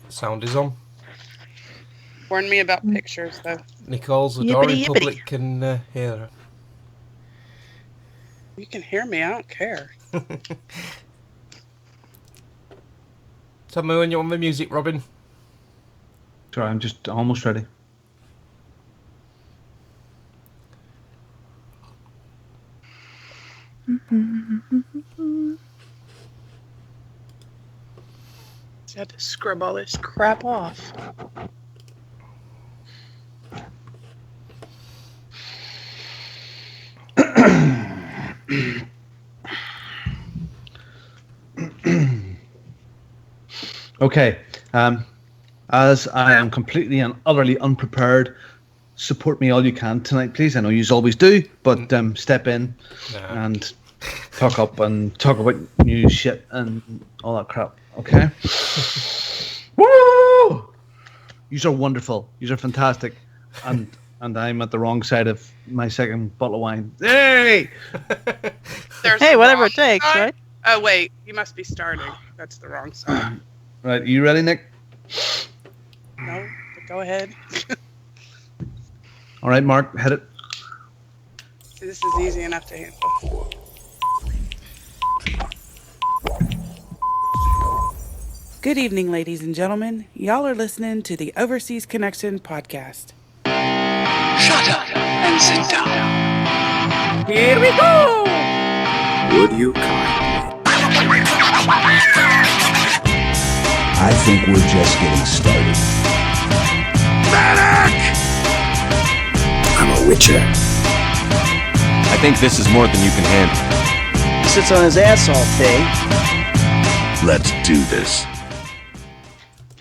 Sound is on. Warn me about pictures, though. Nicole's adoring public can hear her. You can hear me, I don't care. Tell me when you want the music, Robin. Sorry, I'm just almost ready. I had to scrub all this crap off. Okay. As I am completely and utterly unprepared, support me all you can tonight, please. I know you always do, but step in and talk up and talk about new shit and all that crap. Okay? Woo! Yous are wonderful. Yous are fantastic. And I'm at the wrong side of my second bottle of wine. Hey! Hey, whatever it takes, right? Oh, wait. You must be starting. That's the wrong side. Right, you ready, Nick? No, but go ahead. All right, Mark, hit it. This is easy enough to handle. Good evening, ladies and gentlemen. Y'all are listening to the Overseas Connection podcast. Shut up and sit down. Here we go! Would you kindly? I think we're just getting started. Medic! I'm a witcher. I think this is more than you can handle. He sits on his ass all day. Let's do this.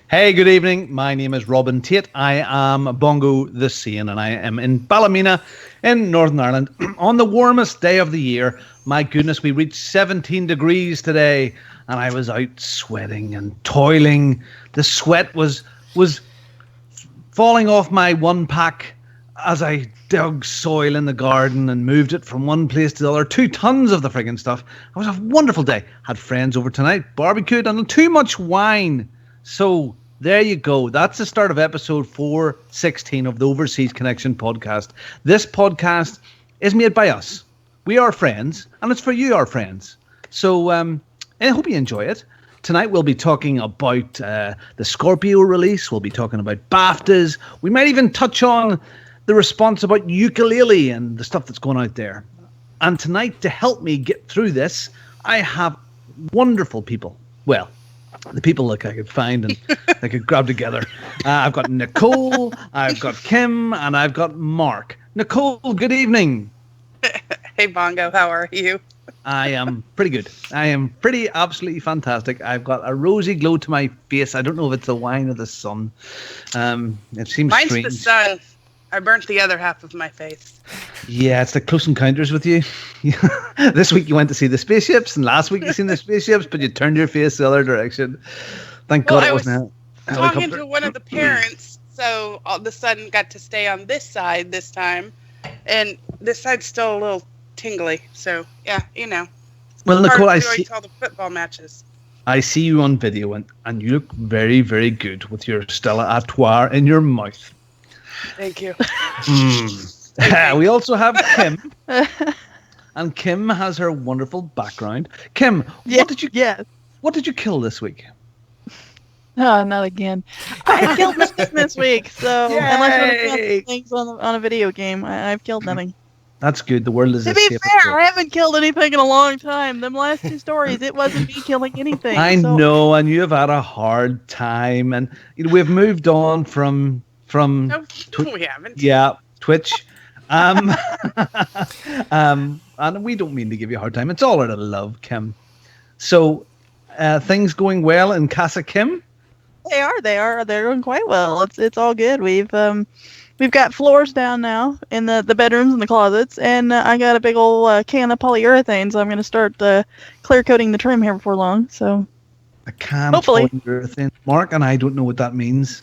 Hey, good evening. My name is Robin Tate. I am Bongo the Sane, and I am in Ballymena in Northern Ireland on the warmest day of the year. My goodness, we reached 17 degrees today, and I was out sweating and toiling. The sweat was falling off my one pack as I dug soil in the garden and moved it from one place to the other. 2 tons of the friggin' stuff. It was a wonderful day. Had friends over tonight, barbecued, and too much wine. So there you go. That's the start of episode 416 of the Overseas Connection podcast. This podcast is made by us. We are friends, and it's for you, our friends. So I hope you enjoy it. Tonight we'll be talking about the Scorpio release. We'll be talking about BAFTAs. We might even touch on the response about ukulele and the stuff that's going out there. And tonight, to help me get through this, I have wonderful people. Well, the people like I could find and I could grab together. I've got Nicole, I've got Kim, and I've got Mark. Nicole, good evening. Hey, Bongo, how are you? I am pretty good. I am pretty absolutely fantastic. I've got a rosy glow to my face. I don't know if it's the wine or the sun. It seems Mine's strange. the sun. I burnt the other half of my face. Yeah, it's the Close Encounters with you. This week you went to see the spaceships, and last week you seen the spaceships, but you turned your face the other direction. Thank God it wasn't a talking helicopter. to one of the parents, so all the sun got to stay on this side this time, and this side's still a little tingly. So yeah, you know. Well, Nicole, I see see all the football matches. I see you on video, and you look very, very good with your Stella Artois in your mouth. Thank you. We also have Kim, and Kim has her wonderful background. Kim, what did you kill this week? Oh, not again. I killed nothing this week, so unless you want to count things on a video game, I've killed nothing. That's good. The world is to be fair, I haven't killed anything in a long time. Them last 2 stories, it wasn't me killing anything. I know, and you have had a hard time, and we've moved on from. No, we haven't. Yeah, Twitch. And we don't mean to give you a hard time. It's all out of love, Kim. So, things going well in Casa Kim? They are. They're going quite well. It's all good. We've got floors down now in the bedrooms and the closets, and I got a big old can of polyurethane, so I'm going to start clear coating the trim here before long. So, a can of polyurethane. Mark and I don't know what that means.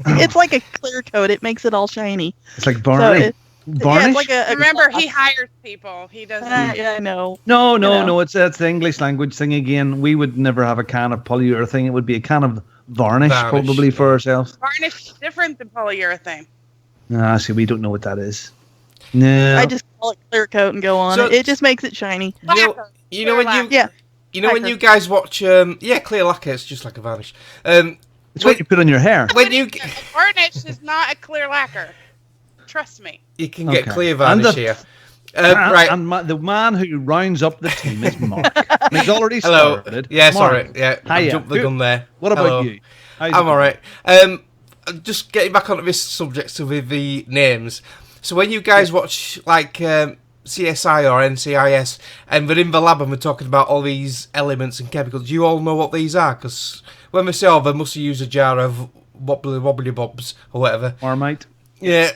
It's like a clear coat. It makes it all shiny. It's like varnish. Yeah, it's like remember, he hires people. He doesn't. Yeah, I know. No. It's the English language thing again. We would never have a can of polyurethane. It would be a can of varnish probably for ourselves. Varnish is different than polyurethane. Ah, see, we don't know what that is. No. I just call it clear coat and go on. So- It just makes it shiny. You know when you Yeah. when you guys watch clear lacquer, it's just like a varnish. It's what you put on your hair. When you A varnish is not a clear lacquer. Trust me. you can get Okay. clear And varnish the- here. Right. And the man who rounds up the team is Mark. And he's already Hello. started. Yeah, Mark, sorry. Yeah, I hiya. jumped the gun there. What about Hello. you? How's I'm it all right. Just getting back onto this subject with the names. So when you guys watch like CSI or NCIS, and we're in the lab and we're talking about all these elements and chemicals, do you all know what these are? Because when we say, "Oh, they must use a jar of wobbly bobs or whatever," Marmite. yeah,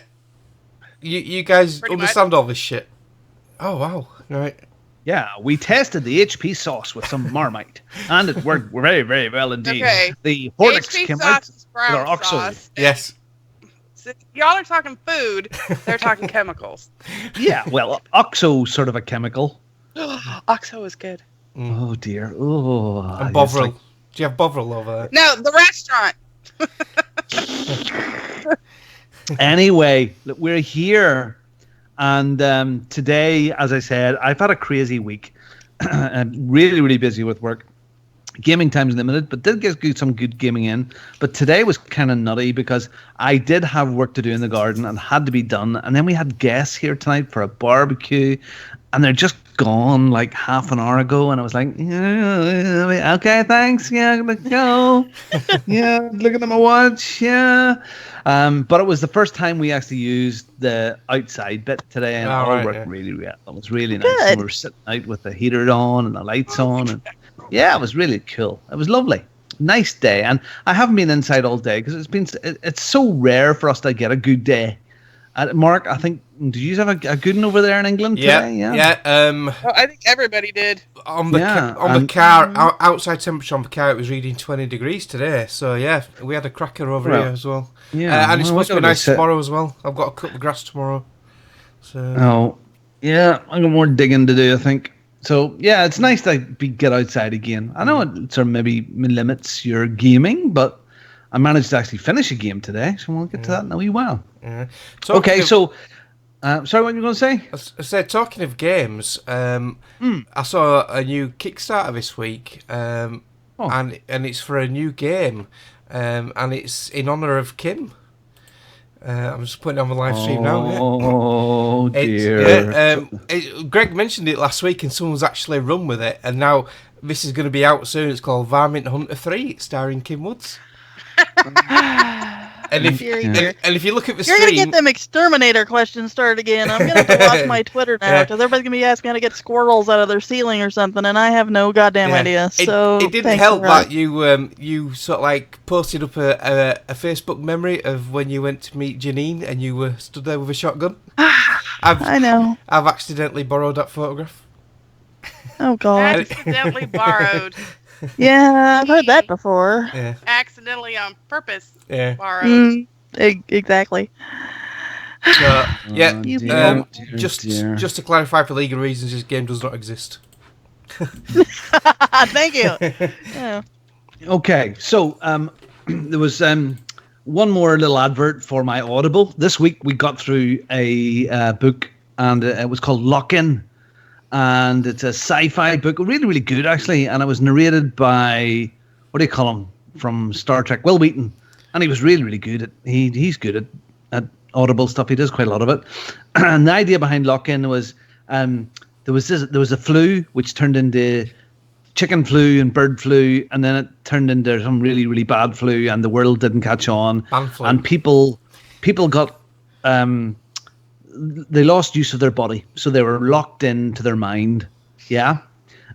you guys Pretty understand all this shit. Oh wow, right. Yeah, we tested the HP sauce with some Marmite, and it worked very, very well indeed. Okay. The Horlicks HP came sauce out is with brown our Oxo. sauce. Yes. So if y'all are talking food, they're talking chemicals. Yeah, well, Oxo sort of a chemical. Oxo is good. Oh dear. Oh. And it's Bovril. like- Do you have Bovril over there? No, the restaurant. Anyway, look, we're here, and today, as I said, I've had a crazy week. I'm really, really busy with work. Gaming time's limited, but did get some good gaming in. But today was kind of nutty because I did have work to do in the garden and had to be done. And then we had guests here tonight for a barbecue, and they're just gone like half an hour ago. And I was like, yeah, okay, thanks. Yeah, let's go. Yeah, looking at my watch. Yeah. But it was the first time we actually used the outside bit today, and it all right, worked yeah. really well. It was really nice. Good. We were sitting out with the heater on and the lights on, and yeah, it was really cool. It was lovely. Nice day. And I haven't been inside all day because it's so rare for us to get a good day. Mark, I think, did you have a good one over there in England today? Yeah. Well, I think everybody did. On the Yeah, the car, outside temperature on the car, it was reading 20 degrees today. So yeah, we had a cracker over Well, here as well. yeah, and it's well, supposed to we be gotta nice sit- tomorrow as well. I've got to cut the grass tomorrow. So Oh, yeah, I got more digging to do, I think. So yeah, it's nice to get outside again. I know it sort of maybe limits your gaming, but I managed to actually finish a game today, so we'll get to that in a wee while. yeah. Okay, so sorry, what were you going to say? I said, talking of games, I saw a new Kickstarter this week, and it's for a new game, and it's in honor of Kim. I'm just putting it on the live stream now. Yeah. Oh dear. Greg mentioned it last week, and someone's actually run with it, and now this is going to be out soon. It's called Varmint Hunter 3, starring Kim Woods. And if you look at the You're gonna stream, get them exterminator questions started again. I'm gonna have to watch my Twitter now Yeah. because everybody's gonna be asking how to get squirrels out of their ceiling or something, and I have no goddamn idea. So it didn't thanks help for that you sort of like posted up a Facebook memory of when you went to meet Janine and you were stood there with a shotgun. I know. I've accidentally borrowed that photograph. Oh god. Accidentally borrowed. Yeah, I've heard that before. Yeah, Accidentally on purpose yeah. borrowed. Exactly. So yeah, You dear, just to clarify for legal reasons, this game does not exist. Thank you. Yeah. Okay, so there was one more little advert for my Audible. This week we got through a book, and it was called Lock-In, and it's a sci-fi book, really, really good actually, and it was narrated by, what do you call him, from Star Trek, Will Wheaton, and he was really, really good. He's good at Audible stuff. He does quite a lot of it. And the idea behind Lock-In was there was a flu which turned into chicken flu and bird flu, and then it turned into some really, really bad flu, and the world didn't catch on. Man flu. And people got they lost use of their body, so they were locked into their mind,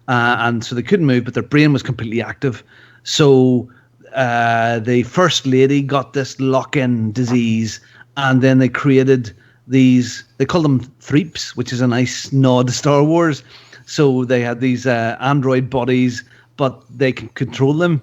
and so they couldn't move, but their brain was completely active. So the first lady got this lock-in disease, and then they created these, they call them threeps, which is a nice nod to Star Wars. So they had these android bodies, but they could control them.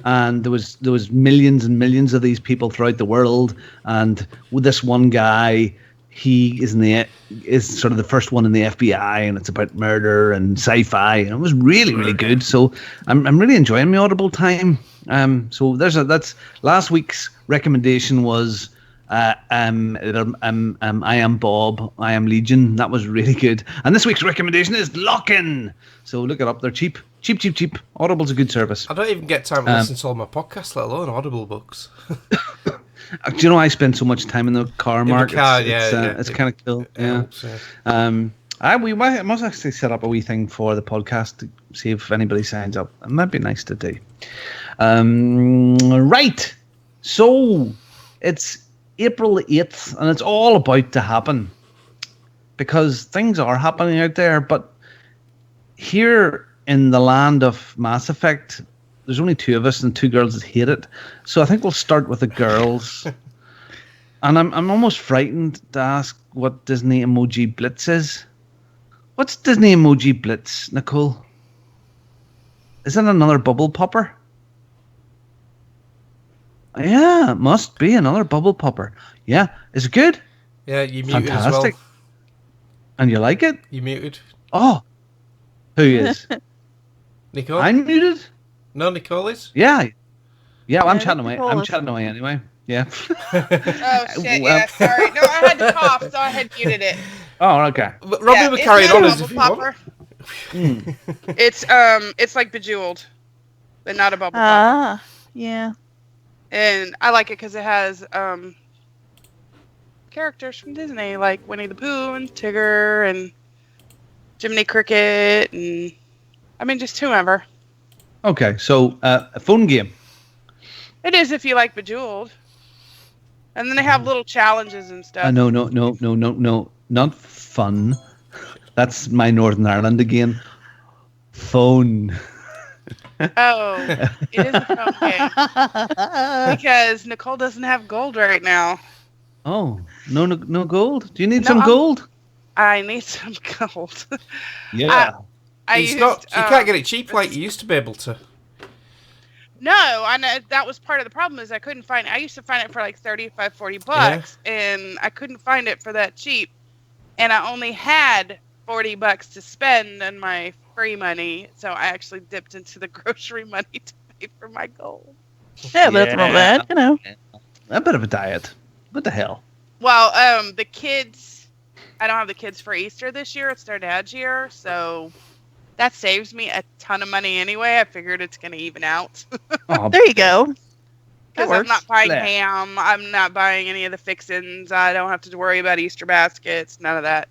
And there was millions and millions of these people throughout the world. And with this one guy, he is sort of the first one in the FBI, and it's about murder and sci-fi. And it was really, really good. So I'm really enjoying my Audible time. So that's last week's recommendation was I Am Bob, I Am Legion. That was really good. And this week's recommendation is Lock-In. So look it up. They're cheap. Cheap. Audible's a good service. I don't even get time to listen to all my podcasts, let alone Audible books. Do you know I spend so much time in the car, Mark? It's kind of cool. We must actually set up a wee thing for the podcast to see if anybody signs up. It might be nice to do. Right. So it's April the 8th, and it's all about to happen because things are happening out there. But here in the land of Mass Effect, there's only 2 of us and 2 girls that hate it. So I think we'll start with the girls. And I'm almost frightened to ask what Disney Emoji Blitz is. What's Disney Emoji Blitz, Nicole? Is that another bubble popper? Yeah, it must be another bubble popper. Yeah, is it good? Yeah, you muted Fantastic. as well. And you like it? You muted. Oh, who is? Nicole? I'm muted? No, Nicole is? Yeah, well, I'm Yeah, chatting away. Nicole I'm is. chatting away anyway. Yeah. Oh shit! Yeah, sorry. No, I had to cough, so I had muted it. Oh, okay. But Robbie will it's carry not on a as if you bubble want. popper. It's like Bejeweled, but not a bubble popper. Yeah. And I like it because it has characters from Disney, like Winnie the Pooh and Tigger and Jiminy Cricket, and I mean just whomever. Okay, so a phone game. It is if you like Bejeweled. And then they have little challenges and stuff. No, not fun. That's my Northern Ireland again. Phone. Oh, it is a phone game. Because Nicole doesn't have gold right now. Oh, no gold. Do you need No, some gold? I need some gold. Yeah. You can't get it cheap like you used to be able to. No, I know that was part of the problem is I couldn't find it. I used to find it for like $35-$40 and I couldn't find it for that cheap. And I only had $40 to spend on my free money, so I actually dipped into the grocery money to pay for my gold. Yeah, that's not bad, you know. A bit of a diet. What the hell? Well, the kids, I don't have the kids for Easter this year. It's their dad's year, so that saves me a ton of money anyway. I figured it's going to even out. Oh, There you go. Because I'm works. not buying Bleh. ham. I'm not buying any of the fixins. I don't have to worry about Easter baskets. None of that.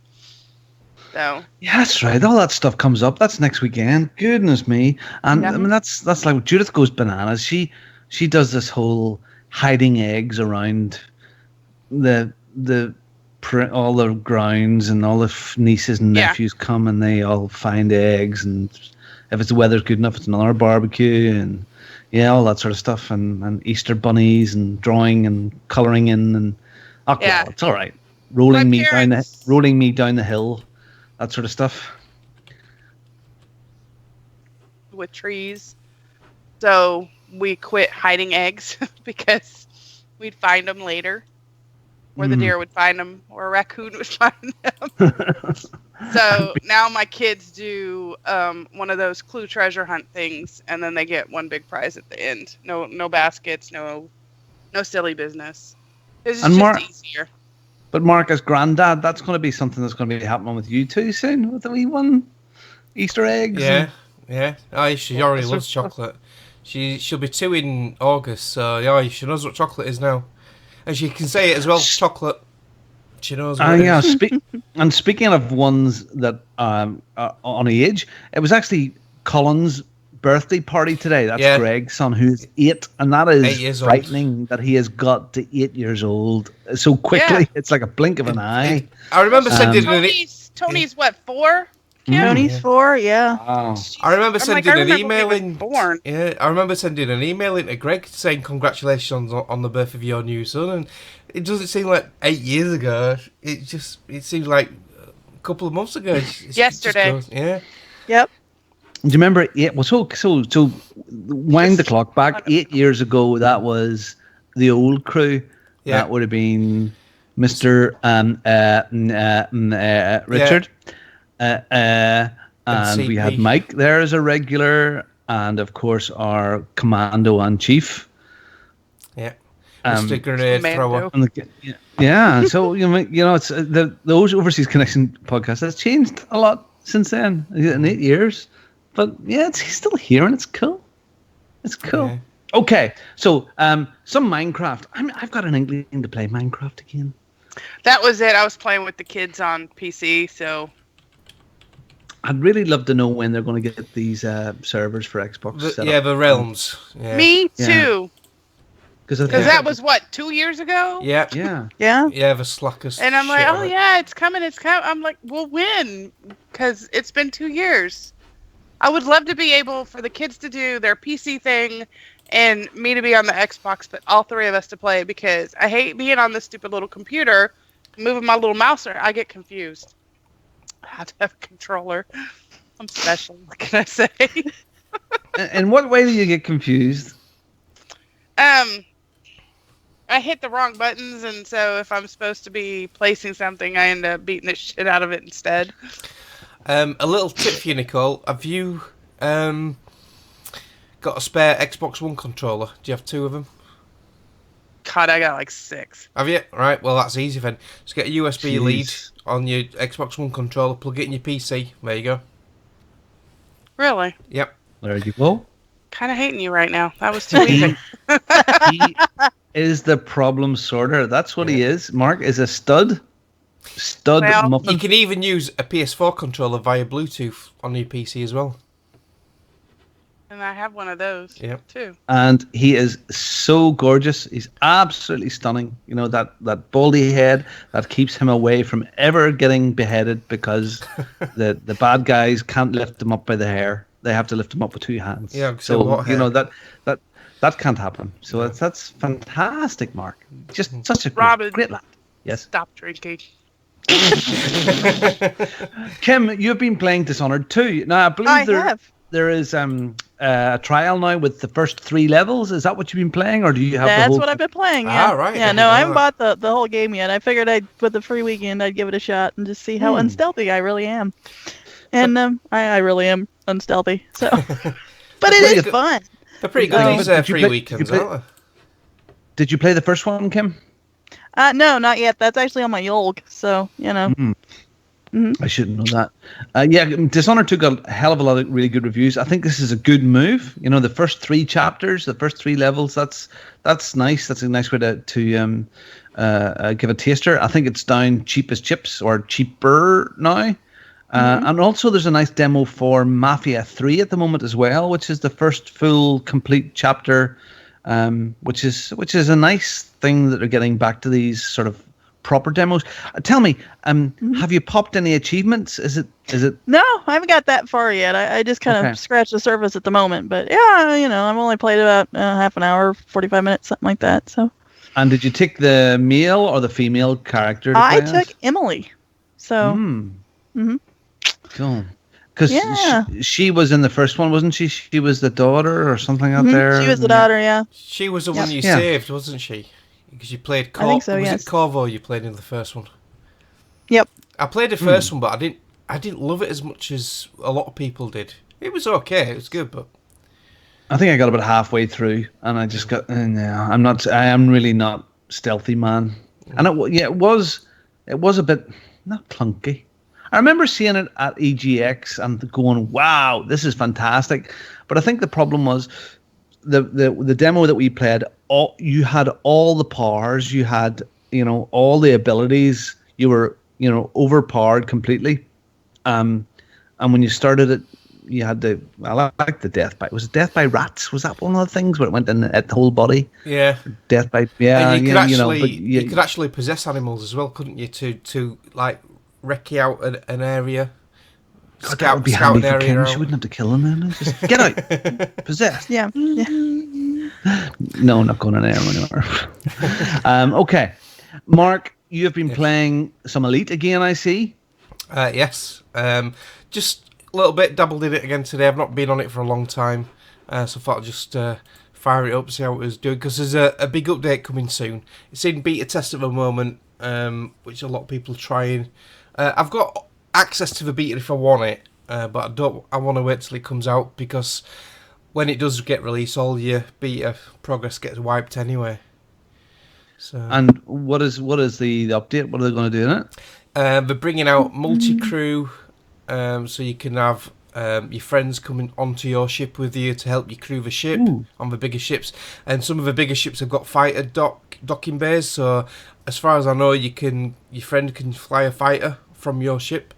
So yeah, that's right. All that stuff comes up. That's next weekend. Goodness me. And Yeah. I mean, that's like Judith goes bananas. She does this whole hiding eggs around all the grounds, and all the nieces and Yeah. nephews come and they all find eggs, and if it's the weather's good enough, it's another barbecue, and yeah, all that sort of stuff, and Easter bunnies and drawing and colouring in, and well, Yeah. it's all right. Rolling me parents- down the hill, that sort of stuff. with trees. So we quit hiding eggs because we'd find them later. Or the deer would find them, or a raccoon would find them. So now my kids do one of those Clue treasure hunt things, and then they get one big prize at the end. No baskets, no silly business. It's And just Mark- easier. But Mark, as granddad, that's going to be something that's going to be happening with you too soon, with the wee one, Easter eggs. Yeah, yeah. Oh, she already That's loves right. chocolate. She'll be 2 in August, so yeah, she knows what chocolate is now. And she can say it as well, chocolate. She knows what it Yeah. is. And speaking of ones that are on age, it was actually Colin's birthday party today. That's Yeah. Greg's son, who's 8, and that 8 is years old. frightening that he has got to 8 years old so quickly. Yeah. It's like a blink of an eye. I remember sending an Tony's what, 4? Kim? Tony's 4, yeah. Wow. I remember I'm sending like, I an remember email when he in. was born. Yeah, I remember sending an email in to Greg saying congratulations on the birth of your new son, and it doesn't seem like 8 years ago. It seems like a couple of months ago. Yesterday. Yeah. Yep. Do you remember? Yeah. Well, so wind the clock back 8 years ago. That was the old crew. Yeah. That would have been Mr. Richard. And we had CP. Mike there as a regular, and of course our commando and chief. Yeah. Mr. Grenade Thrower. Commando. Yeah, so it's those Overseas Connection podcast has changed a lot since then in 8 years, but yeah, he's still here and it's cool. It's cool. Yeah. Okay, so some Minecraft. I've got an inkling to play Minecraft again. That was it. I was playing with the kids on PC, so I'd really love to know when they're going to get these servers for Xbox. set up. The Realms. Yeah. me Yeah. too. Because Because that was what 2 years ago. Yeah. yeah. Yeah. Yeah, the slackers. And I'm like, shit oh on it. yeah, it's coming. I'm like, well, when? Because it's been 2 years. I would love to be able for the kids to do their PC thing, and me to be on the Xbox, but all three of us to play, because I hate being on this stupid little computer, moving my little mouse around. I get confused. I have to have a controller. I'm special. What can I say? In what way do you get confused? I hit the wrong buttons, and so if I'm supposed to be placing something, I end up beating the shit out of it instead. A little tip for you, Nicole. Have you got a spare Xbox One controller? Do you have 2 of them? God, I got like 6. Have you? Right, well, that's easy then. Just get a USB lead Jeez. on your Xbox One controller, plug it in your PC. There you go. Really? Yep. There you go. Kind of hating you right now. That was too easy. He is the problem sorter. That's what he is. Mark is a stud Well, muffin. You can even use a PS4 controller via Bluetooth on your PC as well. And I have one of those Yep. too. And he is so gorgeous. He's absolutely stunning. You know, that baldy head that keeps him away from ever getting beheaded because the bad guys can't lift him up by the hair. They have to lift him up with 2 hands. Yeah, so what you know hair? that can't happen. So that's fantastic, Mark. Just such a Robin. great lad. Yes. Stop drinking. Kim, you've been playing Dishonored 2. Now I believe I have. there is a trial now with the first 3 levels. Is that what you've been playing, or do you have the That's whole? what I've been playing. Yeah. Ah, right. Yeah. I No, didn't I know haven't bought the whole game yet. I figured with the free weekend I'd give it a shot and just see how unstealthy I really am. And I really am unstealthy. So, but it pretty is good. fun. They're pretty good, Oh, these but did you free play- weekends, did you play- aren't Did you play the first one, Kim? No, not yet. That's actually on my Yolg. So I shouldn't know that. Yeah, Dishonored 2 got a hell of a lot of really good reviews. I think this is a good move. You know, the first 3 chapters, the first 3 levels. That's nice. That's a nice way to give a taster. I think it's down cheap as chips or cheaper now. And also, there's a nice demo for Mafia 3 at the moment as well, which is the first full complete chapter. Which is a nice thing that they're getting back to these sort of proper demos. Tell me, have you popped any achievements? Is it? no, I haven't got that far yet. I just kind Okay. of scratched the surface at the moment. But yeah, I've only played about half an hour, 45 minutes, something like that. So And did you take the male or the female character? To I play took as? Emily. So Cool. Because Yeah. she was in the first one, wasn't she? She was the daughter or something out mhm, there. she was the daughter. Yeah. She was the Yep. one you Yeah. saved, wasn't she? Because you played I think so, was yes. it Corvo you played in the first one? Yep. I played the first one, but I didn't love it as much as a lot of people did. It was okay, it was good, but I think I got about halfway through, and I just got. No, I'm not. I am really not stealthy, man. And it was a bit not clunky. I remember seeing it at EGX and going, "Wow, this is fantastic." But I think the problem was the demo that we played. You had all the powers. You had all the abilities. You were overpowered completely. And when you started it, you had I like the death by. Was it death by rats? Was that one of the things where it went in at the whole body? yeah. Death by And you could actually but you could actually possess animals as well, couldn't you? To like recce out an area. God, that would be handy for Kim. out. She wouldn't have to kill him then. Just get out, possessed. Yeah. Yeah. No, I'm not going in there anymore. Okay, Mark, you have been playing some Elite again. I see. Yes. Just a little bit, dabbled in it again today. I've not been on it for a long time, so I thought I'd just fire it up, see how it was doing, because there's a big update coming soon. It's in beta test at the moment, which a lot of people are trying. I've got access to the beta if I want it, but I want to wait till it comes out, because when it does get released, all your beta progress gets wiped anyway. So And what is the update? What are they going to do in it? they're bringing out multi-crew, so you can have your friends coming onto your ship with you to help you crew the ship on the bigger ships. And some of the bigger ships have got fighter docking bays, so as far as I know, your friend can fly a fighter from your ship.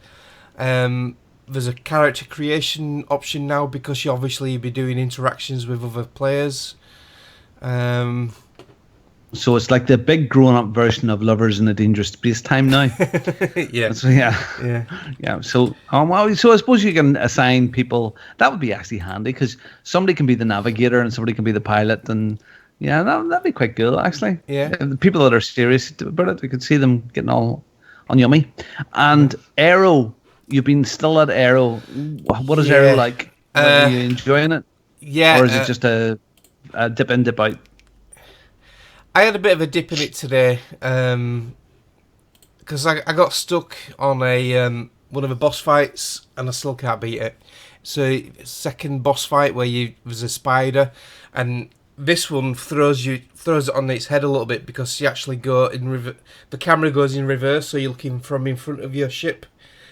There's a character creation option now because you obviously be doing interactions with other players. So it's like the big grown-up version of Lovers in a Dangerous Space-Time now. Yeah. So, yeah. So, so I suppose you can assign people. That would be actually handy because somebody can be the navigator and somebody can be the pilot, and yeah, that'd be quite cool actually. Yeah. The people that are serious about it, we could see them getting all on yummy. And Aero, you've been still at Aero. What is Aero like? Are you enjoying it? Yeah. Or is it just a dip in, dip out? I had a bit of a dip in it today because I got stuck on a one of the boss fights and I still can't beat it. So second boss fight where there's a spider, and this one throws it on its head a little bit because you actually go in the camera goes in reverse, so you're looking from in front of your ship,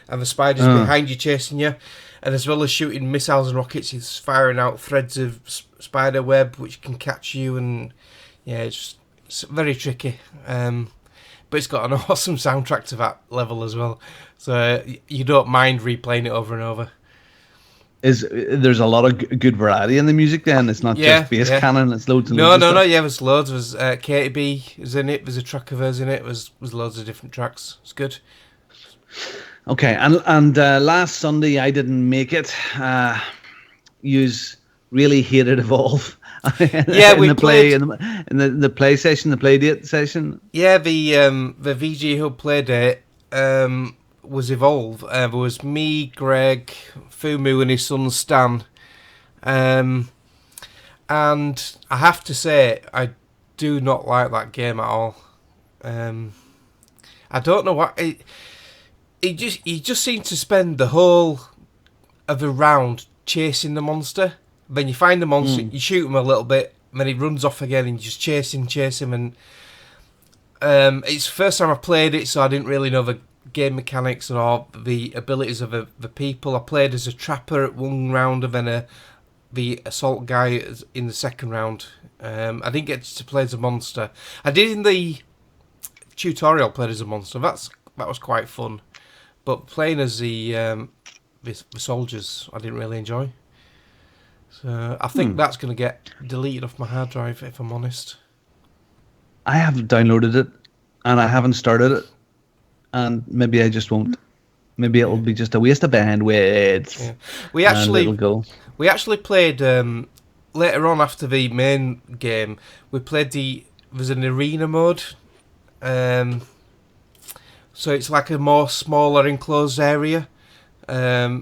and the spider's behind you chasing you. And as well as shooting missiles and rockets, it's firing out threads of spider web which can catch you, and yeah, it's very tricky, but it's got an awesome soundtrack to that level as well, so you don't mind replaying it over and over. There's a lot of good variety in the music then? It's not just bass cannon, it's loads and loads of stuff? Yeah, there's loads. There's Katy B is in it, there's a track of hers in it, there's loads of different tracks. It's good. Okay, and last Sunday I didn't make it. Yous really hated Evolve. Yeah, we played in the play session, the play date session. Yeah, the VG Hub play date was Evolve. There was me, Greg, Fumu, and his son Stan. And I have to say, I do not like that game at all. I don't know what he just seemed to spend the whole of the round chasing the monster. Then you find the monster, you shoot him a little bit, and then he runs off again, and you just chase him, and it's the first time I played it, so I didn't really know the game mechanics or the abilities of the people. I played as a trapper at one round, and then the assault guy in the second round. I didn't get to play as a monster. I did in the tutorial played as a monster. That was quite fun, but playing as the soldiers, I didn't really enjoy. So I think that's going to get deleted off my hard drive, if I'm honest. I have downloaded it, and I haven't started it, and maybe I just won't. Maybe it'll be just a waste of bandwidth. Yeah. We actually played later on after the main game. We played there's an arena mode, so it's like a more smaller enclosed area. So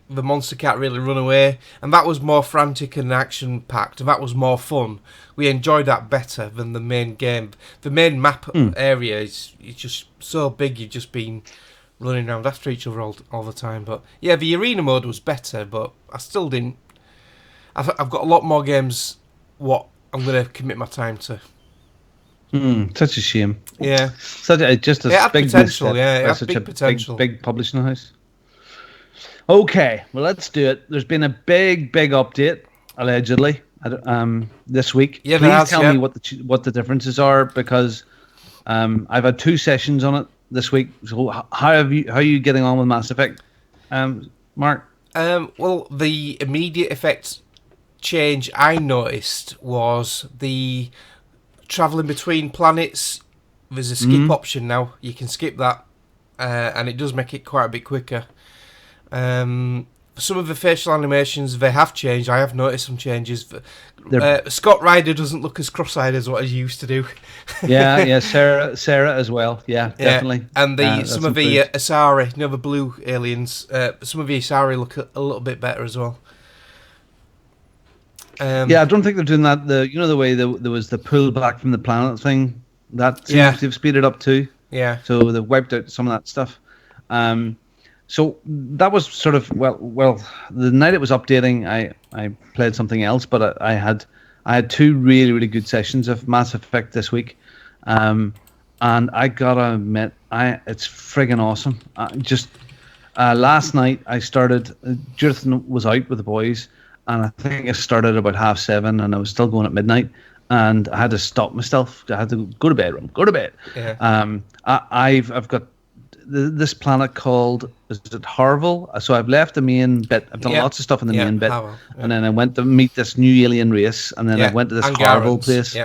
the monster can't really run away, and that was more frantic and action packed, and that was more fun. We enjoyed that better than the main game. The main map area is just so big, you've just been running around after each other all the time. But yeah, the arena mode was better, but I still didn't. I've got a lot more games what I'm going to commit my time to. Such a shame. Yeah, just a big potential. Yeah, it had such big a potential. Big publishing house. Okay, well, let's do it. There's been a big update, allegedly, this week. Yeah, please tell me what the differences are, because I've had 2 sessions on it this week. So how are you getting on with Mass Effect, Mark? Well, the immediate effect change I noticed was the travelling between planets. There's a skip option now. You can skip that, and it does make it quite a bit quicker. Some of the facial animations, they have changed. I have noticed some changes. Scott Ryder doesn't look as cross-eyed as what he used to do. yeah, Sarah as well. Yeah, definitely. And some of the Asari, the blue aliens, some of the Asari look a little bit better as well. Yeah, I don't think they're doing that. The way there was the pull back from the planet thing, that seems to have speeded up too. Yeah. So they've wiped out some of that stuff. So that was sort of well. The night it was updating, I played something else, but I had two really really good sessions of Mass Effect this week, and I gotta admit, it's friggin' awesome. Last night I started. Judith was out with the boys, and I think I started about 7:30, and I was still going at midnight, and I had to stop myself. I had to go to bed. Go to bed. Yeah. I've got this planet called, is it Harville? So I've left the main bit. I've done lots of stuff in the main bit, Harville, and then I went to meet this new alien race, and then I went to this Harville place,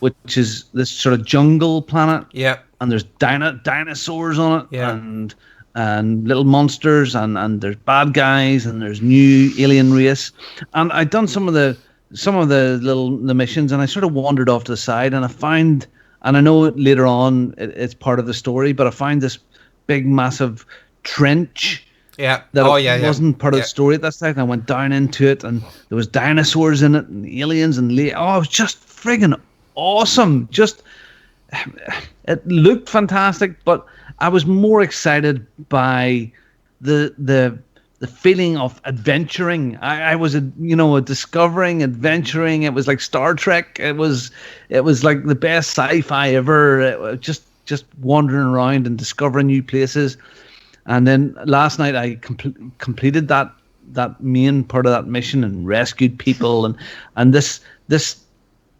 which is this sort of jungle planet. Yeah. And there's dinosaurs on it, Yeah. and little monsters, and there's bad guys, and there's new alien race. And I'd done some of the the missions, and I sort of wandered off to the side, and I found, and I know later on it's part of the story, but I found this big massive trench. Yeah. That wasn't part of the story at that time. I went down into it, and there was dinosaurs in it, and aliens, and it was just friggin' awesome. Just, it looked fantastic, but I was more excited by the feeling of adventuring. I was discovering, adventuring. It was like Star Trek. It was like the best sci-fi ever. Just wandering around and discovering new places. And then last night I completed that main part of that mission and rescued people and this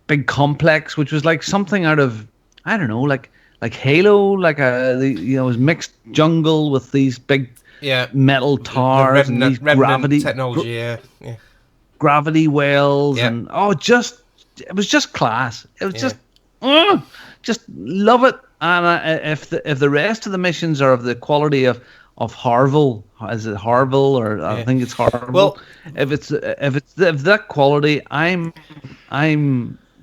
big complex, which was like something out of, I don't know, like Halo, like it was mixed jungle with these big metal towers and these gravity technology, gravity wells, and it was just class. It was just love it. And if the rest of the missions are of the quality of Harville, is it Harville or I think it's Harville? Well, if that quality, I'm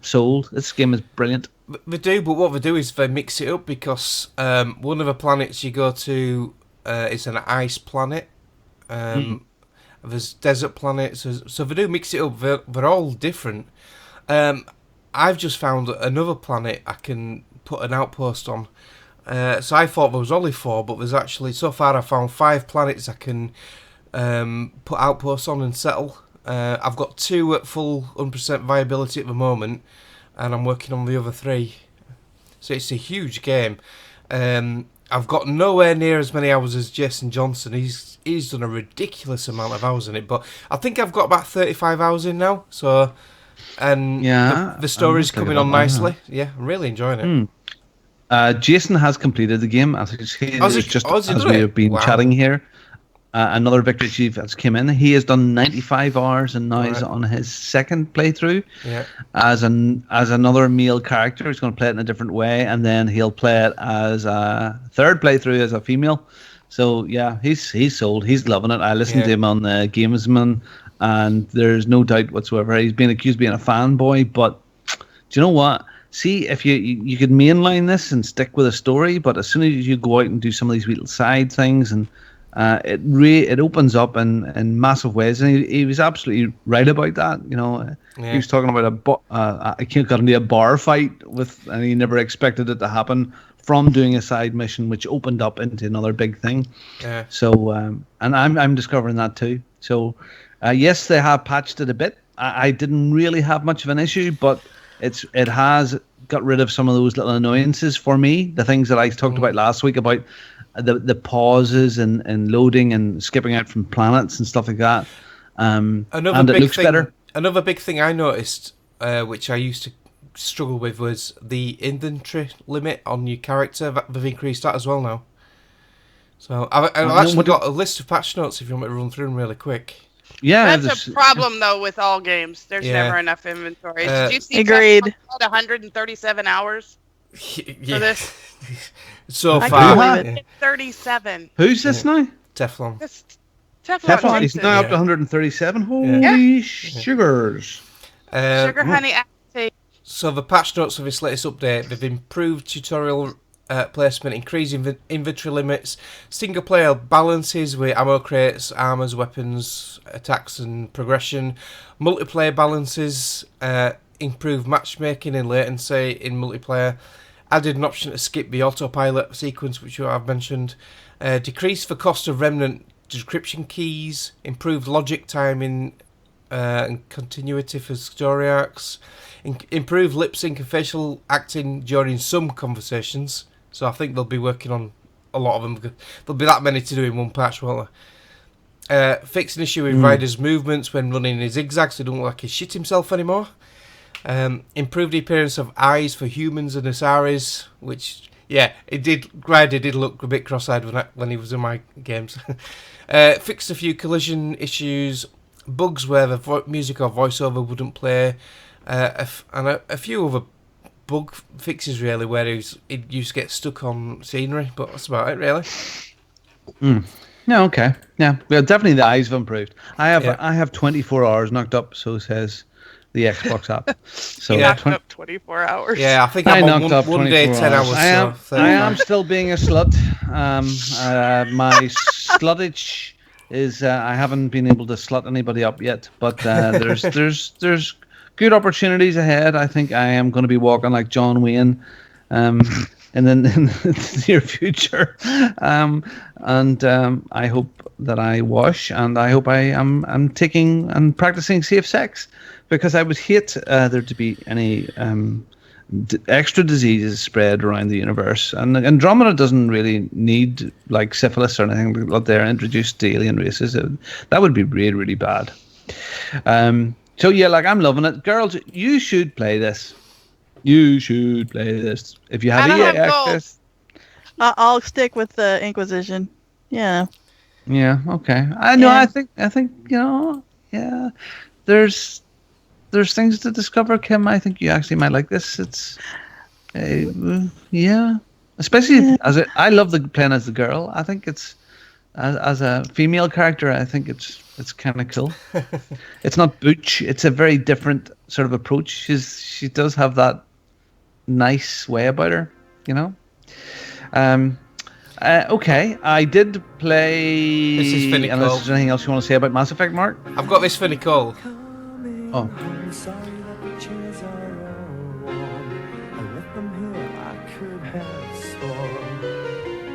sold. This game is brilliant. They do, but what they do is they mix it up, because one of the planets you go to is an ice planet. There's desert planets, so they do mix it up. They're all different. I've just found another planet I can put an outpost on. So I thought there was only 4, but there's actually, so far I found 5 planets I can put outposts on and settle. I've got 2 at full 100% viability at the moment, and I'm working on the other 3. So it's a huge game. I've got nowhere near as many hours as Jason Johnson. He's done a ridiculous amount of hours in it, but I think I've got about 35 hours in now. So, and the story's coming on nicely. Yeah, I'm really enjoying it. Jason has completed the game. As we have been chatting here. Another Victory Chief has come in. He has done 95 hours and now is on his second playthrough as another male character. He's going to play it in a different way, and then he'll play it as a third playthrough as a female. So yeah, he's sold. He's loving it. I listened to him on the Gamesman, and there's no doubt whatsoever he's been accused of being a fanboy. But do you know what? See, if you could mainline this and stick with a story, but as soon as you go out and do some of these little side things, and it opens up in massive ways, and he was absolutely right about that. He was talking about I got into a bar fight and he never expected it to happen from doing a side mission, which opened up into another big thing. Yeah. So and I'm discovering that too. So yes, they have patched it a bit. I didn't really have much of an issue, but it has got rid of some of those little annoyances for me. The things that I talked about last week about the pauses and loading and skipping out from planets and stuff like that. And it looks better. Another big thing I noticed, which I used to struggle with, was the inventory limit on your character. They've increased that as well now. So I've actually got a list of patch notes if you want me to run through them really quick. Yeah, that's a problem though with all games. There's never enough inventory. Did you see? Agreed. 137 hours for this. So far, 37. Who's this now? Teflon. Teflon. He's now up to 137. Holy sugars! Sugar honey. So the patch notes of this latest update, they've improved tutorial placement, increasing inventory limits, single player balances with ammo crates, armors, weapons, attacks and progression, multiplayer balances, improved matchmaking and latency in multiplayer, added an option to skip the autopilot sequence, which I've mentioned, Decrease the cost of remnant decryption keys. Improved logic timing and continuity for story arcs. Improved lip sync and facial acting during some conversations. So I think they'll be working on a lot of them. Because there'll be that many to do in one patch, won't there? Fix an issue with Ryder's movements when running in zigzags, so he don't look like he shit himself anymore. Improved the appearance of eyes for humans and Asaris, which, yeah, Ryder did look a bit cross-eyed when he was in my games. Fixed a few collision issues, bugs where the music or voiceover wouldn't play, and a few other bug fixes really where it used to get stuck on scenery, but that's about it really. Yeah, okay. Yeah, well, definitely the eyes have improved. I have 24 hours knocked up, so says the Xbox app. So You knocked up 24 hours. Yeah, I think I I'm on knocked up one day 24 10 hours. I am still being a slut. My sluttage is I haven't been able to slut anybody up yet, but there's good opportunities ahead. I think I am going to be walking like John Wayne, in the near future, and I hope that I wash, and I hope I'm taking and practicing safe sex, because I would hate there to be any extra diseases spread around the universe. And Andromeda doesn't really need like syphilis or anything that they're introduced to alien races. That would be really, really bad. So yeah, like I'm loving it. Girls, you should play this. You should play this. If you have I don't EA have gold. access. I'll stick with the Inquisition. Yeah. Yeah, okay. I know, Yeah. I think, yeah. There's things to discover, Kim. I think you actually might like this. It's yeah. Especially I love playing as the girl. I think it's as a female character, I think it's kind of cool. It's not butch. It's a very different sort of approach. She does have that nice way about her, Okay, I did play. This is Finny Unless Cole. there's anything else you want to say about Mass Effect, Mark? I've got this for Nicole. Oh,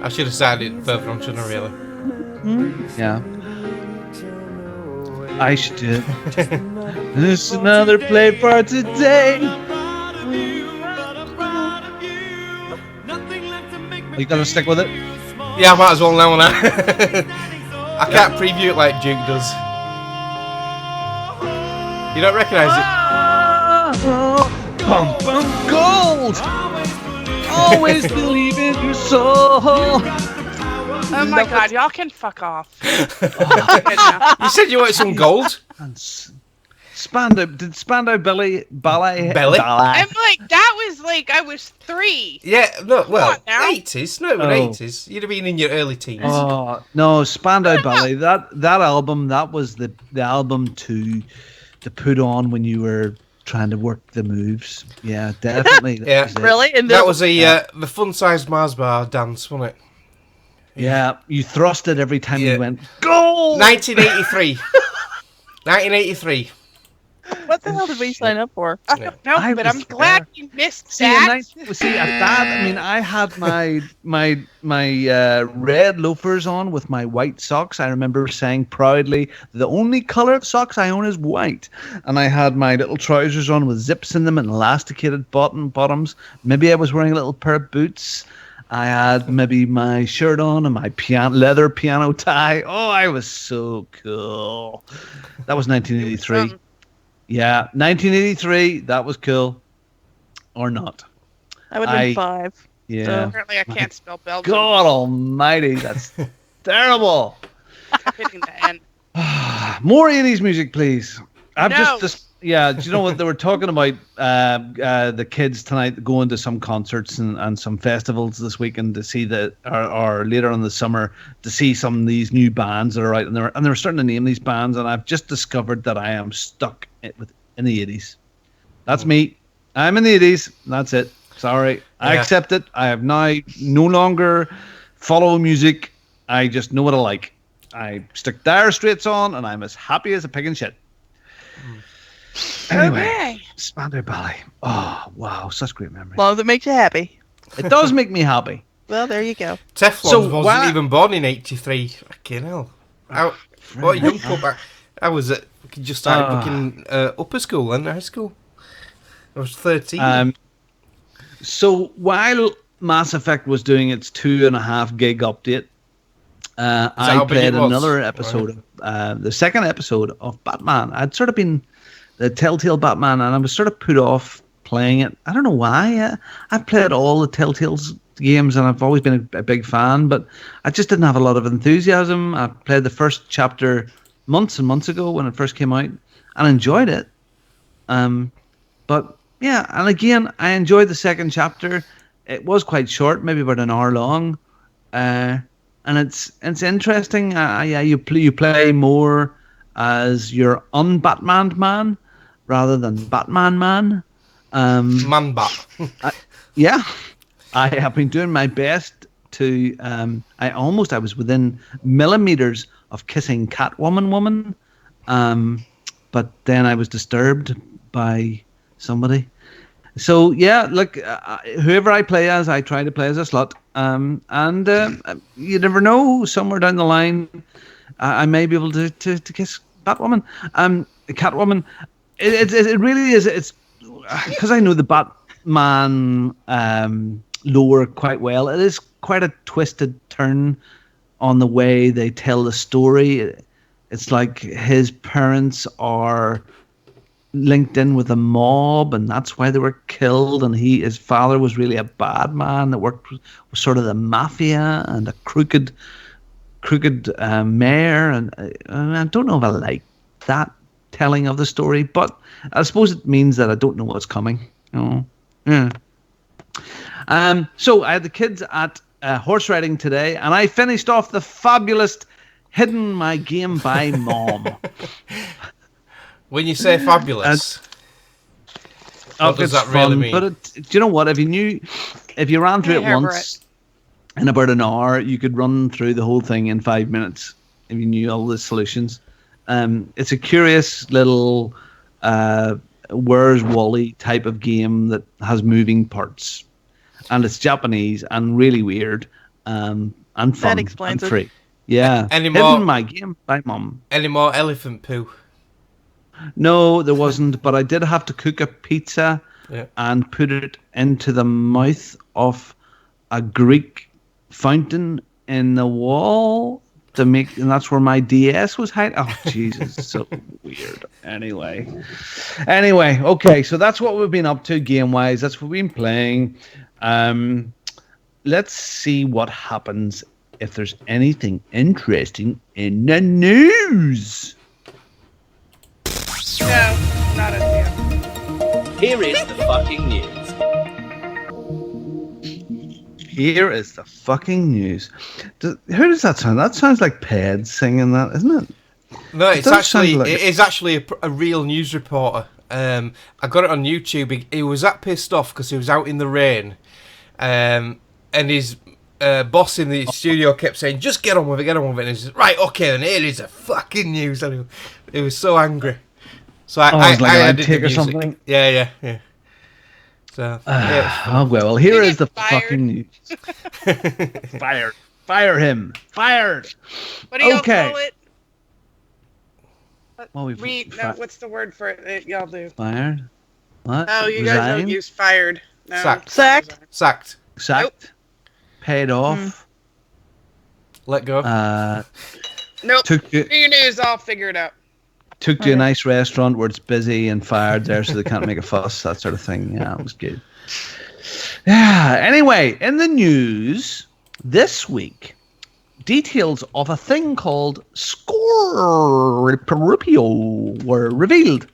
I should have started it further on, shouldn't I, really? yeah. I should do it. This is another play for today. Are you gonna stick with it? Yeah, I might as well now, I can't preview it like Duke does. You don't recognise it? Bum, bum, gold! Always believe in your soul. Oh my god, y'all can fuck off. Good now. You said you wanted some gold? And did Spandau Ballet? Belly? I'm like, that was like, I was 3. Yeah, no, well, on now. 80s. No, it was 80s. You'd have been in your early teens. Oh no, Spandau Ballet. That album. That was the album to put on when you were trying to work the moves. Yeah, definitely. That Yeah. was it. Really? And That was the fun-sized Mars bar dance, wasn't it? Yeah, you thrust it every time Yeah. you went goal. 1983. 1983. what the hell did we sign up for? I don't know, I but was I'm glad there. you missed See, that. at that, I mean, I had my red loafers on with my white socks. I remember saying proudly, the only color of socks I own is white. And I had my little trousers on with zips in them and elasticated bottoms. Maybe I was wearing a little pair of boots. I had maybe my shirt on and my leather piano tie. Oh, I was so cool. That was 1983. Yeah, 1983. That was cool. Or not. I would have been 5. Yeah. Apparently I can't spell Belgium. God almighty, that's terrible. Hitting the end. More 80s music, please. I've No. just yeah, do you know what they were talking about? The kids tonight going to some concerts and some festivals this weekend to see or later in the summer to see some of these new bands that are out, and they were starting to name these bands, and I've just discovered that I am stuck in the 80s. That's me. I'm in the 80s. That's it. Sorry, I accept it. I have now no longer follow music. I just know what I like. I stick Dire Straits on, and I'm as happy as a pig in shit. Anyway, Okay. Spandau Ballet. Oh, wow, such great memories. As long as it makes you happy. It does make me happy. Well, there you go. Teflon So wasn't why- even born in '83. Fucking hell! What a young pup! I was at just started fucking upper school and high school. I was 13. So while Mass Effect was doing its 2.5 gig update, how I big played it was? another episode of the second episode of Batman. I'd sort of been the Telltale Batman, and I was sort of put off playing it. I don't know why. I've played all the Telltale's games, and I've always been a big fan, but I just didn't have a lot of enthusiasm. I played the first chapter months and months ago when it first came out, and enjoyed it. But yeah, and again, I enjoyed the second chapter. It was quite short, maybe about an hour long, and it's interesting. You play more as your un-Batman man rather than Batman man. Man bat. Yeah, I have been doing my best to. I was within millimeters of kissing Catwoman, but then I was disturbed by somebody. So yeah, look, whoever I play as, I try to play as a slut, and you never know. Somewhere down the line, I may be able to kiss Batwoman. Catwoman. It really is. It's because I know the Batman lore quite well. It is quite a twisted turn on the way they tell the story. It's like his parents are linked in with a mob, and that's why they were killed. And his father was really a bad man that worked with sort of the mafia and a crooked mayor. And I don't know if I like that telling of the story, but I suppose it means that I don't know what's coming. Yeah. So I had the kids at horse riding today, and I finished off the fabulous Hidden My Game by Mom. When you say fabulous, what does that really mean? But do you know what? If you ran through it once in about an hour, you could run through the whole thing in 5 minutes if you knew all the solutions. It's a curious little Where's Wally type of game that has moving parts, and it's Japanese and really weird and fun. That explains and free. it. Yeah. Any more- Hidden My Game by Mom. Any more elephant poo? No, there wasn't, but I did have to cook a pizza and put it into the mouth of a Greek fountain in the wall to make, and that's where my DS was hiding. Oh, Jesus, so weird. Anyway, okay, so that's what we've been up to game-wise. That's what we've been playing. Let's see what happens if there's anything interesting in the news. No, not a Here is the fucking news. Here is the fucking news. Who does that sound? That sounds like Ped singing that, isn't it? No, It it's actually a real news reporter. I got it on YouTube. He was that pissed off because he was out in the rain, and his boss in the studio kept saying, "Just get on with it, get on with it." And he said, "Right, okay, then here is the fucking news." And he was so angry. So I like an added the outtake or music. something? Yeah. So Well, here He is the gets fired. fucking news. Fired. Fire him. Fired. What do y'all Okay. call it? Well, we've What's the word for it that y'all do? fired. What? Oh, you guys don't Resigned? use fired. No. Sacked. Sacked. Sacked. Sacked. Paid off. Let go. Nope. Took you Do your news. I'll figure it out. to a nice restaurant where it's busy and fired there so they can't make a fuss, that sort of thing. Yeah, it was good. Yeah, anyway, in the news this week, details of a thing called Scorpio were revealed.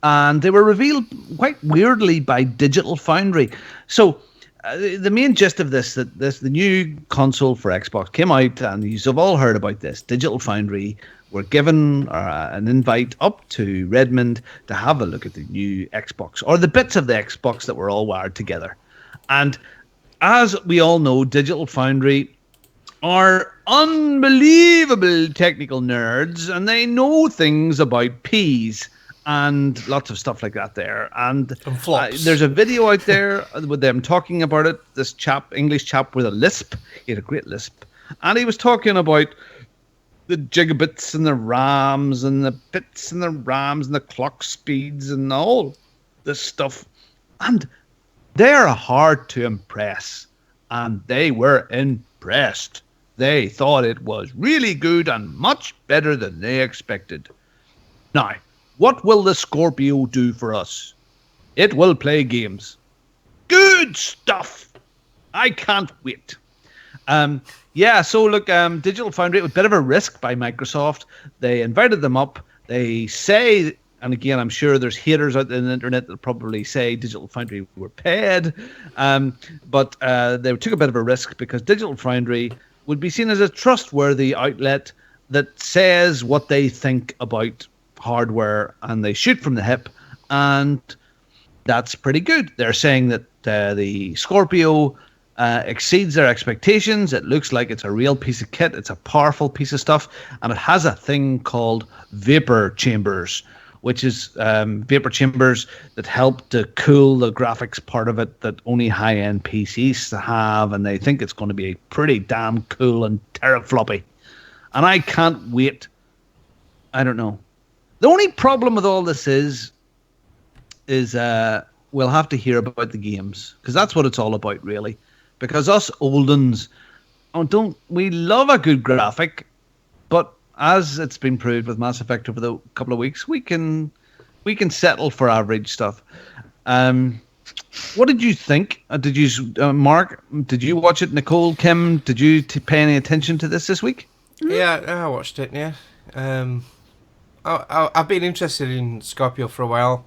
And they were revealed quite weirdly by Digital Foundry. So the main gist of this, the new console for Xbox came out, and you've all heard about this. Digital Foundry were given an invite up to Redmond to have a look at the new Xbox, or the bits of the Xbox that were all wired together. And as we all know, Digital Foundry are unbelievable technical nerds, and they know things about peas and lots of stuff like that there. And flops. there's a video out there with them talking about it. This English chap with a lisp, he had a great lisp, and he was talking about the gigabits and the RAMs and the bits and the RAMs and the clock speeds and all this stuff. And they're hard to impress. And they were impressed. They thought it was really good and much better than they expected. Now, what will the Scorpio do for us? It will play games. Good stuff. I can't wait. So look, Digital Foundry, a bit of a risk by Microsoft. They invited them up. They say, and again, I'm sure there's haters out there on the internet that probably say Digital Foundry were paid, but they took a bit of a risk because Digital Foundry would be seen as a trustworthy outlet that says what they think about hardware, and they shoot from the hip, and that's pretty good. They're saying that the Scorpio exceeds their expectations. It looks like it's a real piece of kit. It's a powerful piece of stuff, and it has a thing called vapor chambers, which is vapor chambers that help to cool the graphics part of it that only high-end PCs have, and they think it's going to be pretty damn cool and terafloppy. And I can't wait. I don't know. The only problem with all this is we'll have to hear about the games, because that's what it's all about, really. Because us old uns, we love a good graphic, but as it's been proved with Mass Effect over the couple of weeks, we can settle for average stuff. What did you think? Did you, Mark? Did you watch it? Nicole, Kim, did you pay any attention to this week? Yeah, I watched it. Yeah, I've been interested in Scorpio for a while.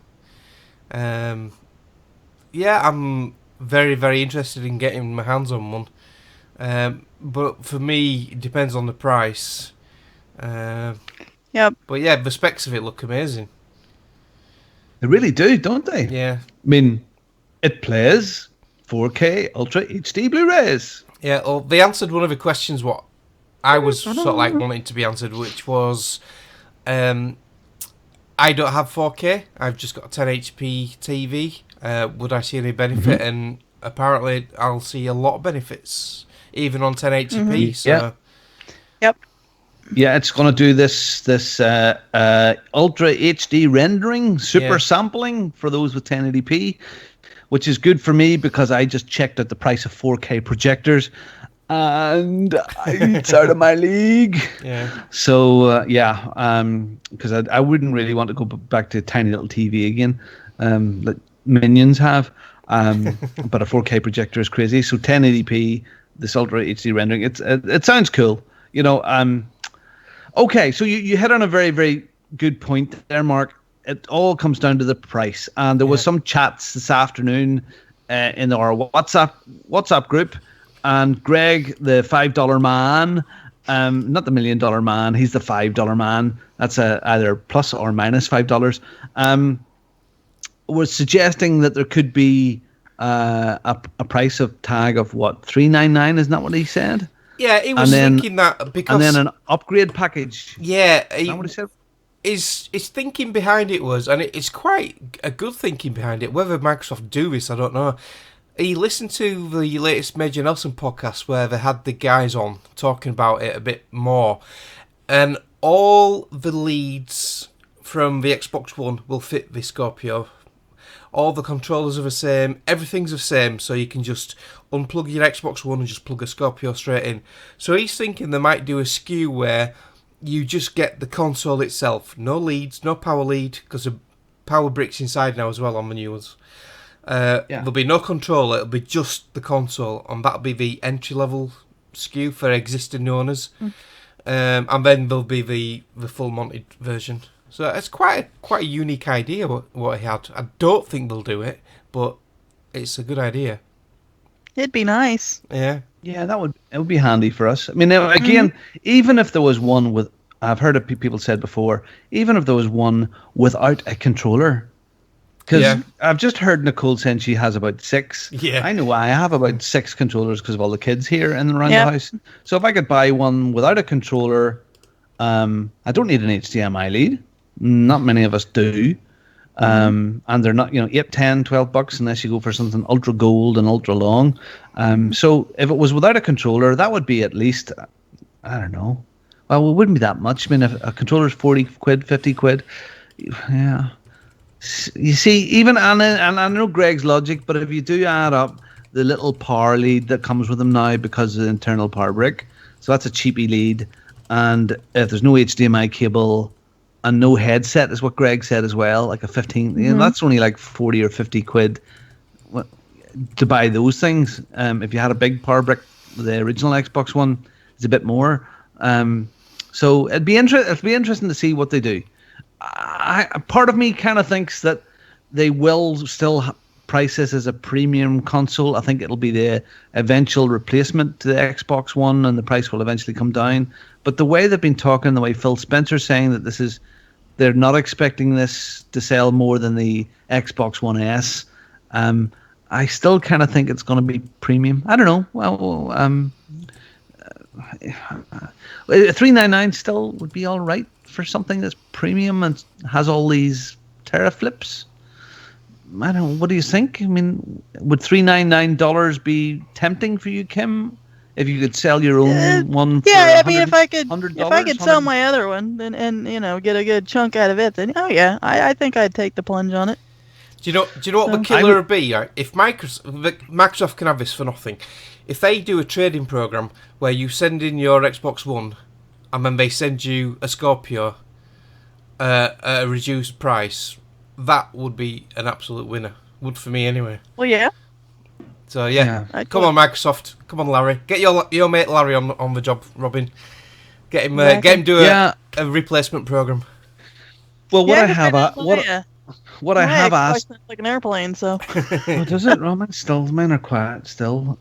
Yeah, I'm very, very interested in getting my hands on one. But for me, it depends on the price. Yep. But yeah, the specs of it look amazing. They really do, don't they? Yeah. I mean, it plays 4K Ultra HD Blu-rays. Yeah, well, they answered one of the questions what I was sort of like wanting to be answered, which was, I don't have 4K. I've just got a 1080p TV. Would I see any benefit? Mm-hmm. And apparently, I'll see a lot of benefits, even on 1080p. Mm-hmm. So. Yeah. Yep. Yeah, it's going to do this Ultra HD rendering, super sampling for those with 1080p, which is good for me because I just checked out the price of 4K projectors, and it's out of my league. Yeah. So because I wouldn't really want to go back to a tiny little TV again, like Minions have. But a 4K projector is crazy. So 1080p, this Ultra HD rendering, it sounds cool. You know. Okay, so you hit on a very, very good point there, Mark. It all comes down to the price. And there was some chats this afternoon in our WhatsApp group. And Greg, the $5 man, not the $1 million man, he's the $5 man. That's either plus or minus $5. Was suggesting that there could be a price of tag of what, $399? Isn't that what he said? Yeah, he was thinking that because... And then an upgrade package. Yeah. Is that what he said? His thinking behind it was, and it's quite a good thinking behind it, whether Microsoft do this, I don't know. He listened to the latest Major Nelson podcast where they had the guys on talking about it a bit more. And all the leads from the Xbox One will fit the Scorpio. All the controllers are the same, everything's the same, so you can just unplug your Xbox One and just plug a Scorpio straight in. So he's thinking they might do a SKU where you just get the console itself. No leads, no power lead, because the power brick's inside now as well on the new ones. There'll be no controller, it'll be just the console, and that'll be the entry-level SKU for existing owners. And then there'll be the full monted version. So it's quite a unique idea what he had. I don't think they'll do it, but it's a good idea. It'd be nice. Yeah. Yeah, it would be handy for us. I mean, again, even if there was one with, I've heard of people said before, even if there was one without a controller, because I've just heard Nicole saying she has about 6. Yeah. I know I have about 6 controllers because of all the kids here and around the house. So if I could buy one without a controller, I don't need an HDMI lead. Not many of us do. And they're not, $8, $10, $12 unless you go for something ultra gold and ultra long. So if it was without a controller, that would be at least, I don't know. Well, it wouldn't be that much. I mean, if a controller's 40 quid, 50 quid, yeah. You see, even, and I know Greg's logic, but if you do add up the little power lead that comes with them now because of the internal power brick, so that's a cheapy lead, and if there's no HDMI cable and no headset, is what Greg said as well, like a 15, that's only like 40 or 50 quid to buy those things. If you had a big power brick, the original Xbox One is a bit more. So it'd be interesting to see what they do. Part of me kind of thinks that they will still price this as a premium console. I think it'll be the eventual replacement to the Xbox One, and the price will eventually come down. But the way they've been talking, the way Phil Spencer's saying that they're not expecting this to sell more than the Xbox One S. I still kind of think it's going to be premium. I don't know. Well, $399 still would be all right for something that's premium and has all these teraflops. I don't know. What do you think? I mean, would $399 be tempting for you, Kim? If you could sell your own one for I mean, if I could $100, sell my other one and get a good chunk out of it, then I think I'd take the plunge on it. Do you know what the killer would be? Right? If Microsoft can have this for nothing, if they do a trading program where you send in your Xbox One and then they send you a Scorpio at a reduced price, that would be an absolute winner. Would for me anyway. Well, yeah. So come on, Microsoft. Come on, Larry. Get your mate Larry on the job, Robin. Get him do a replacement program. Well, what I have asked, like an airplane. So does it? Well, mine are quiet still.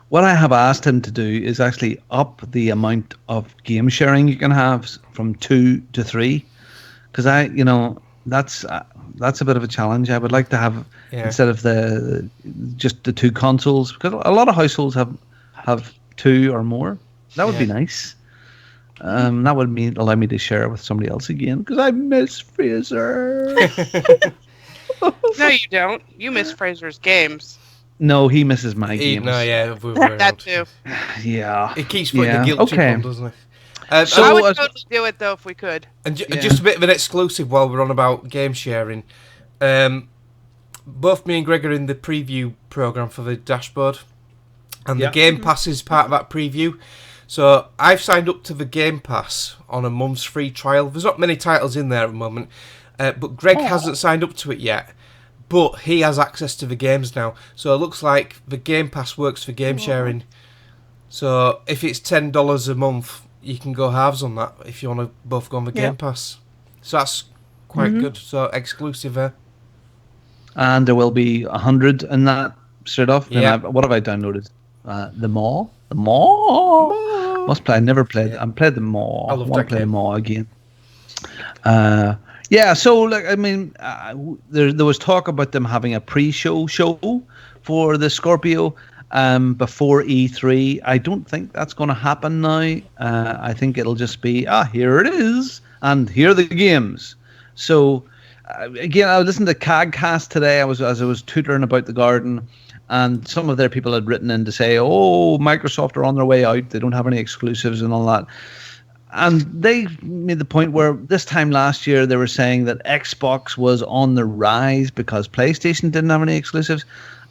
What I have asked him to do is actually up the amount of game sharing you can have from 2 to 3, because that's a bit of a challenge. I would like to have instead of just the 2 consoles, because a lot of households have 2 or more. That would be nice. That would allow me to share with somebody else again, because I miss Fraser. No, you don't. You miss Fraser's games. No, he misses my games. No, that too. Yeah. It keeps putting the guilt trip on, doesn't it? So I would totally do it though if we could. And just a bit of an exclusive while we're on about game sharing. Both me and Greg are in the preview program for the dashboard, and the Game Pass is part of that preview. So I've signed up to the Game Pass on a month's free trial. There's not many titles in there at the moment, but Greg hasn't signed up to it yet. But he has access to the games now. So it looks like the Game Pass works for game sharing. So if it's $10 a month, you can go halves on that if you want to both go on the Game Pass. So that's quite good. So exclusive there. And there will be 100 in that straight off. Yeah. What have I downloaded? The Maw? The Maw? Must play. I never played. I played the Maw. I want to play Maw again. So there was talk about them having a pre-show for the Scorpio before E3. I don't think that's going to happen now. I think it'll just be, here it is, and here are the games. So again, I listened to CAGcast today. As I was tutoring about the garden, and some of their people had written in to say, Microsoft are on their way out. They don't have any exclusives and all that. And they made the point where this time last year they were saying that Xbox was on the rise because PlayStation didn't have any exclusives.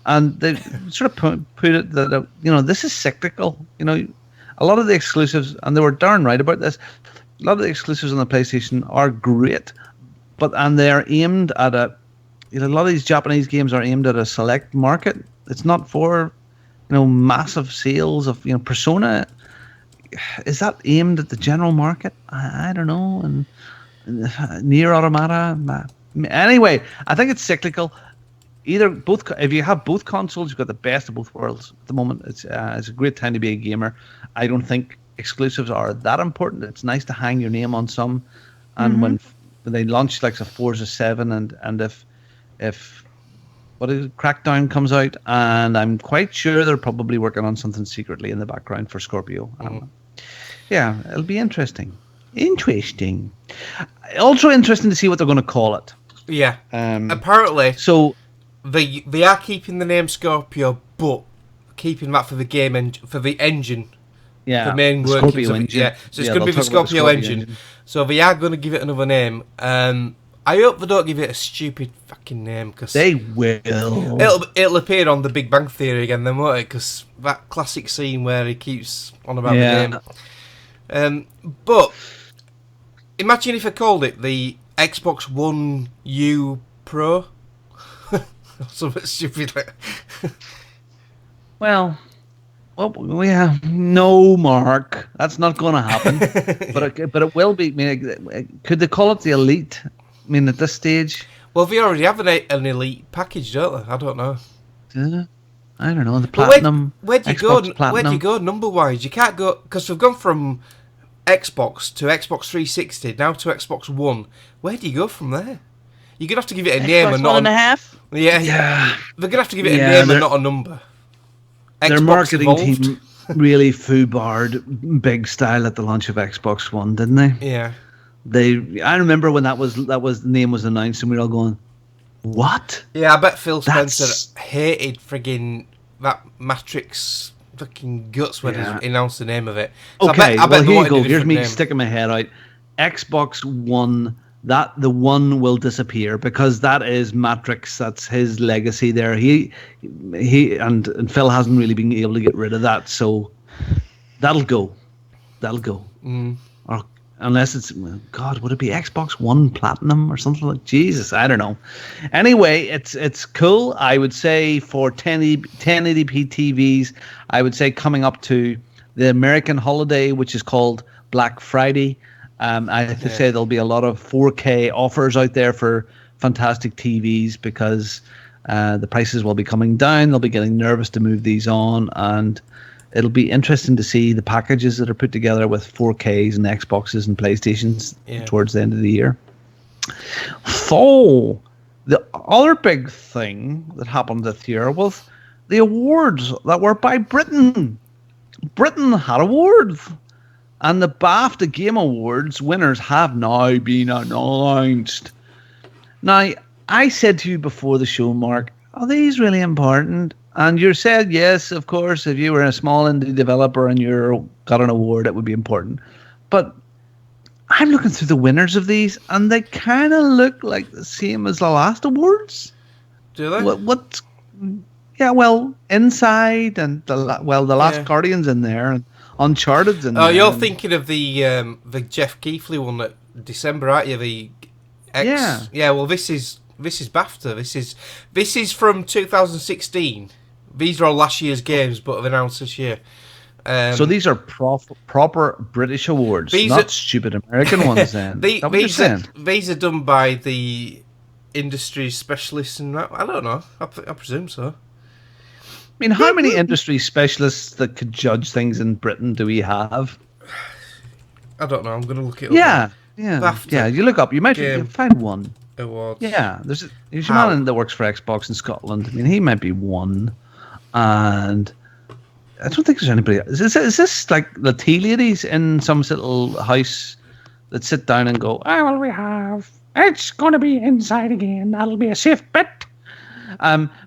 And they sort of put it that, this is cyclical. A lot of the exclusives, and they were darn right about this, a lot of the exclusives on the PlayStation are great, and they're aimed at a lot of these Japanese games are aimed at a select market. It's not for, massive sales of, Persona. Is that aimed at the general market? I don't know. And Nier Automata. Anyway, I think it's cyclical. If you have both consoles, you've got the best of both worlds at the moment. It's a great time to be a gamer. I don't think exclusives are that important. It's nice to hang your name on some. And when they launch like a Forza 7 and if Crackdown comes out, and I'm quite sure they're probably working on something secretly in the background for Scorpio. It'll be interesting. Interesting. Also interesting to see what they're going to call it. Yeah. Um, Apparently, so they are keeping the name Scorpio, but keeping that for the game for the engine. yeah, The main the workings Scorpio of it. engine. Yeah. So it's Yeah, going to be they'll the talk about Scorpio engine. So they are going to give it another name. I hope they don't give it a stupid fucking name, because They will. it'll appear on The Big Bang Theory again, then, won't it? Because that classic scene where he keeps on about the name. But imagine if I called it the Xbox One U Pro. Something stupid like. Well, yeah, no, Mark, that's not going to happen. but it will be. I mean, could they call it the Elite? I mean, at this stage, Well, they already have an Elite package, don't they? I don't know. I don't know, the But Platinum. Where do you Xbox go? Where do Platinum. you go number wise? You can't go, because we've gone from Xbox to Xbox 360 now to Xbox One. Where do you go from there? You're gonna have to give it a name Xbox and not One and a half. Yeah. They're gonna have to give it a Yeah, name they're- and not a number. Their Xbox marketing evolved. team really foobarred big style at the launch of Xbox One, didn't they? Yeah. I remember when that was the name was announced, and we were all going, "What?" Yeah, I bet Phil Spencer That's- hated friggin' that Matrix fucking guts when Yeah. he announced the name of it. So Okay, I bet well they here you wanted a go. Here's different me name. sticking my head out. Xbox One. The one will disappear because that is Matrix. That's his legacy there. He and Phil hasn't really been able to get rid of that, so that'll go. Or unless it's, God, would it be Xbox One Platinum or something like? Jesus, I don't know. Anyway, it's cool. I would say for 1080p TVs, I would say coming up to the American holiday, which is called Black Friday. I have to say there'll be a lot of 4K offers out there for fantastic TVs because the prices will be coming down. They'll be getting nervous to move these on, and it'll be interesting to see the packages that are put together with 4Ks and Xboxes and PlayStations towards the end of the year. So, the other big thing that happened this year was the awards that were by Britain. Britain had awards. And the BAFTA Game Awards winners have now been announced. Now, I said to you before the show, Mark, are these really important? And you said, yes, of course, if you were a small indie developer and you got an award, it would be important. But I'm looking through the winners of these, and they kind of look like the same as the last awards. Do they? What? Yeah, well, Inside and the Last Guardian's in there, and Uncharted's in there. Oh, you're thinking of the Jeff Keighley one at December, aren't you? The X. Yeah. Well, this is BAFTA. This is from 2016. These are all last year's games, but have announced this year. So these are proper British awards, not stupid American ones. Then these are done by the industry specialists, and I don't know. I presume so. I mean, how many industry specialists that could judge things in Britain do we have? I don't know. I'm going to look it up. Yeah. BAFTA Yeah, you look up. You might find one. Awards. Yeah, there's a man that works for Xbox in Scotland. I mean, he might be one. And I don't think there's anybody else. Is this like the tea ladies in some little house that sit down and go, well, we have... It's going to be Inside again. That'll be a safe bet.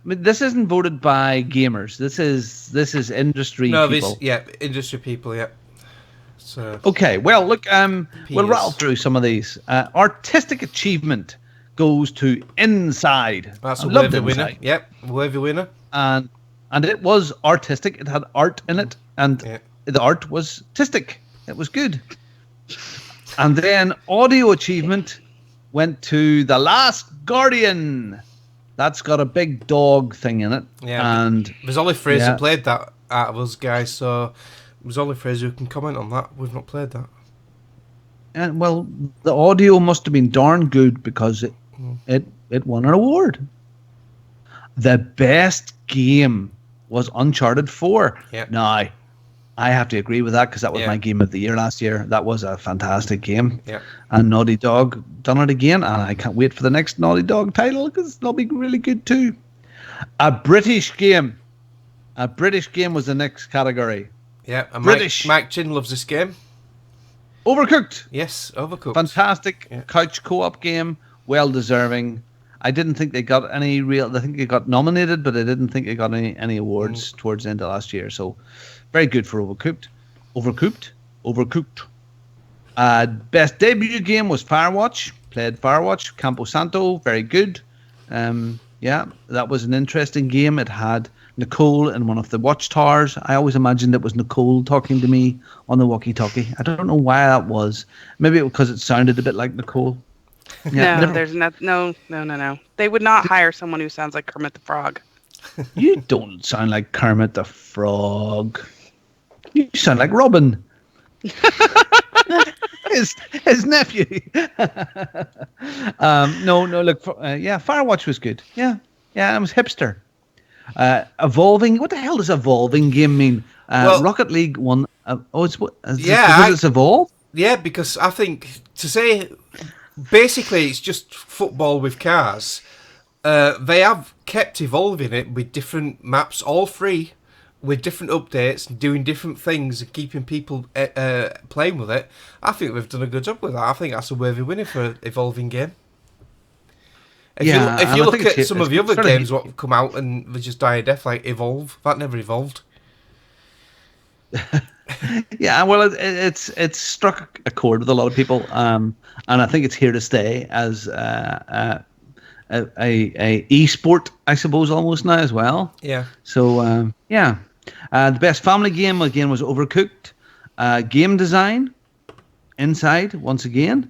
This isn't voted by gamers. This is industry people. Industry people. Yeah. So okay. Well, look. We'll rattle through some of these. Artistic achievement goes to Inside. That's a worthy winner. Yep, worthy winner. And it was artistic. It had art in it, and the art was artistic. It was good. And then audio achievement went to The Last Guardian. That's got a big dog thing in it. Yeah. And there's only Fraser played that out of us guys, so there's only Fraser who can comment on that. We've not played that. And well, the audio must have been darn good because it won an award. The best game was Uncharted 4. Yeah. Now, I have to agree with that because that was my game of the year last year. That was a fantastic game. Yeah. And Naughty Dog done it again, and I can't wait for the next Naughty Dog title because they'll be really good too. A British game was the next category. Yeah, and British. Mike Chin loves this game. Overcooked. Yes, Overcooked. Fantastic Yeah. couch co-op game. Well deserving. I didn't think they got any real. I think they got nominated, but I didn't think they got any awards towards the end of last year. So, very good for Overcooked. Overcooked. Best debut game was Firewatch. Played Firewatch. Campo Santo. Very good. Yeah, that was an interesting game. It had Nicole in one of the watchtowers. I always imagined it was Nicole talking to me on the walkie-talkie. I don't know why that was. Maybe because it sounded a bit like Nicole. Yeah, No, there's no. They would not hire someone who sounds like Kermit the Frog. You don't sound like Kermit the Frog. You sound like Robin. his nephew. No, look, Firewatch was good. Yeah, it was hipster. Evolving. What the hell does evolving game mean? Rocket League won. It's evolved. Yeah, because I think to say basically it's just football with cars. They have kept evolving it with different maps, all free, with different updates, doing different things, and keeping people playing with it. I think they've done a good job with that. I think that's a worthy winner for an evolving game. If you look at some of the other games what have come out and they just die a death, like Evolve, that never evolved. Yeah, well, it's struck a chord with a lot of people, and I think it's here to stay as a e-sport, I suppose, almost now as well. Yeah. So the best family game again was Overcooked. Game design, Inside once again.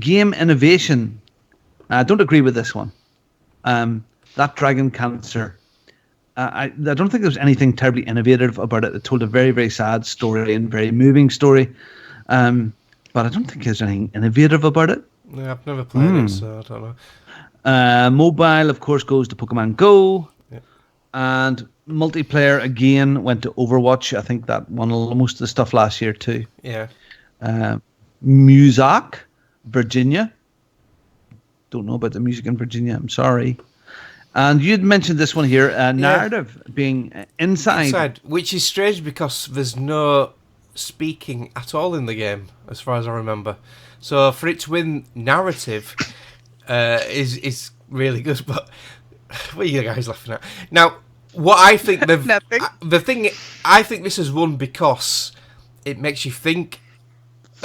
Game innovation. I don't agree with this one. That Dragon Cancer. I don't think there's anything terribly innovative about it. It told a very, very sad story and very moving story. But I don't think there's anything innovative about it. Yeah, I've never played it, so I don't know. Mobile, of course, goes to Pokemon Go. Yeah. And multiplayer, again, went to Overwatch. I think that won most of the stuff last year, too. Yeah. Muzak, Virginia. Don't know about the music in Virginia. I'm sorry. And you'd mentioned this one here, narrative being inside. Which is strange because there's no speaking at all in the game, as far as I remember. So for it to win narrative is really good. But what are you guys laughing at? Now, what I think Nothing. I think this has won because it makes you think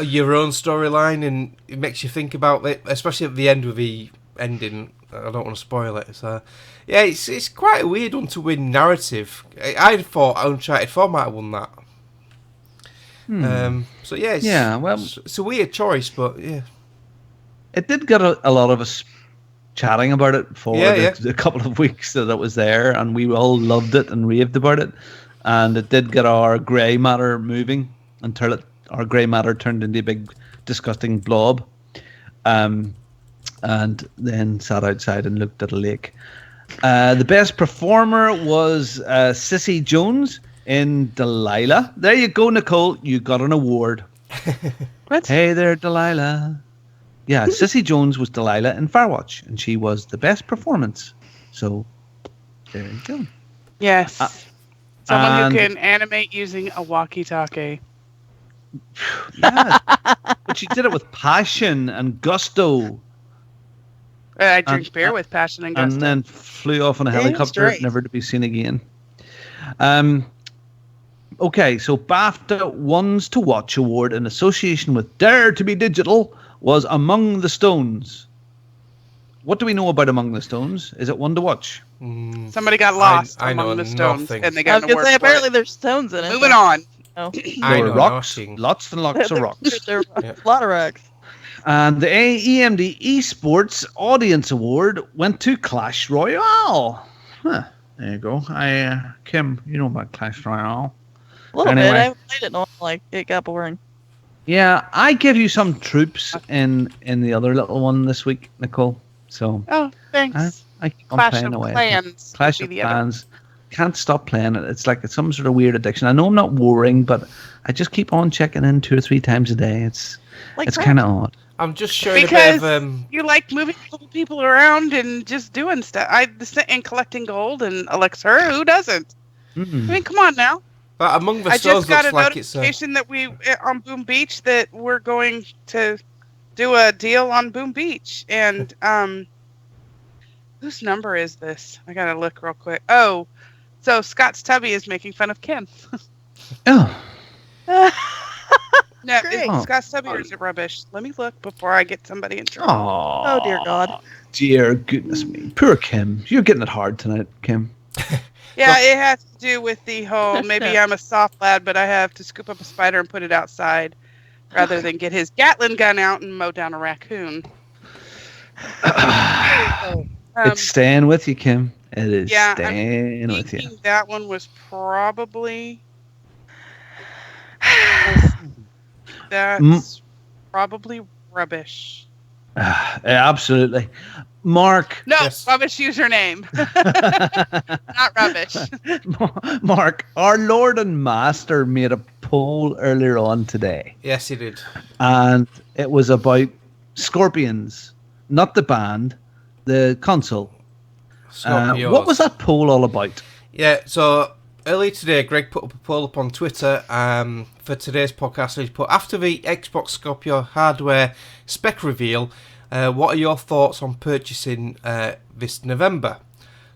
your own storyline and it makes you think about it, especially at the end with the ending. I don't want to spoil it. So, yeah, it's quite a weird one to win narrative. I thought Uncharted 4 might have won that. So yeah, it's a weird choice, but yeah, it did get a lot of us chatting about it for the couple of weeks that it was there, and we all loved it and raved about it. And it did get our grey matter moving until our grey matter turned into a big disgusting blob. And then sat outside and looked at a lake. The best performer was Sissy Jones in Delilah. There you go, Nicole. You got an award. What? Hey there, Delilah. Yeah, Sissy Jones was Delilah in Firewatch, and she was the best performance. So, there you go. Yes. Someone who can animate using a walkie-talkie. Yeah, but she did it with passion and gusto. I drink beer with passion and gusto. And then flew off on a helicopter, never to be seen again. Okay, so BAFTA Ones to Watch Award in association with Dare to be Digital was Among the Stones. What do we know about Among the Stones? Is it one to watch? Somebody got lost know among the stones, nothing. and they got an award for apparently it. there's stones in it. Moving on. Oh. There were rocks, lots and lots of rocks. There are a lot of rocks. And the EMD Esports Audience Award went to Clash Royale. Huh, there you go. Kim, you know about Clash Royale. A little bit. I haven't played it in a while, like it got boring. Yeah, I gave you some troops in the other little one this week, Nicole. So Oh, thanks. I keep on Clash playing of away. Clans. Clash would of be the other. Clans. Can't stop playing it. It's like it's some sort of weird addiction. I know I'm not warring, but I just keep on checking in 2 or 3 times a day. It's kind of odd. I'm just showing Because a bit of you like moving people around and just doing stuff. And collecting gold and elixir. Who doesn't? I mean, come on now. But Among the I Stars just got looks a like it's notification that we on Boom Beach that we're going to do a deal on Boom Beach, and whose number is this? I gotta look real quick. Oh, so Scott's Tubby is making fun of Kim. Oh. No, Great. is it Scott's Tubby or is it rubbish? Let me look before I get somebody in trouble. Oh, dear God. Dear goodness me. Poor Kim. You're getting it hard tonight, Kim. Yeah, it has to do with the whole maybe I'm a soft lad, but I have to scoop up a spider and put it outside rather than get his Gatling gun out and mow down a raccoon. It's staying with you, Kim. It is yeah, staying with you. That one was probably... That's probably rubbish. Absolutely. Mark. No, Yes. rubbish username. Not rubbish. Mark, our Lord and Master made a poll earlier on today. Yes, he did. And it was about Scorpions, not the band, the console. Scorpios. What was that poll all about? Yeah, so earlier today, Greg put up a poll up on Twitter for today's podcast. He put, after the Xbox Scorpio hardware spec reveal, what are your thoughts on purchasing this November?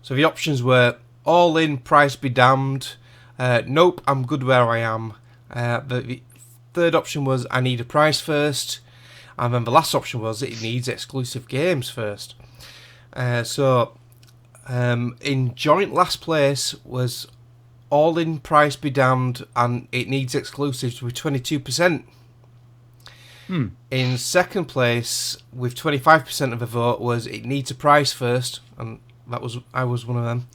So the options were all in, price be damned, nope, I'm good where I am. The third option was I need a price first, and then the last option was it needs exclusive games first. In joint last place was all in, price be damned, and it needs exclusives with 22%. In second place, with 25% of the vote, was it needs a price first, and I was one of them.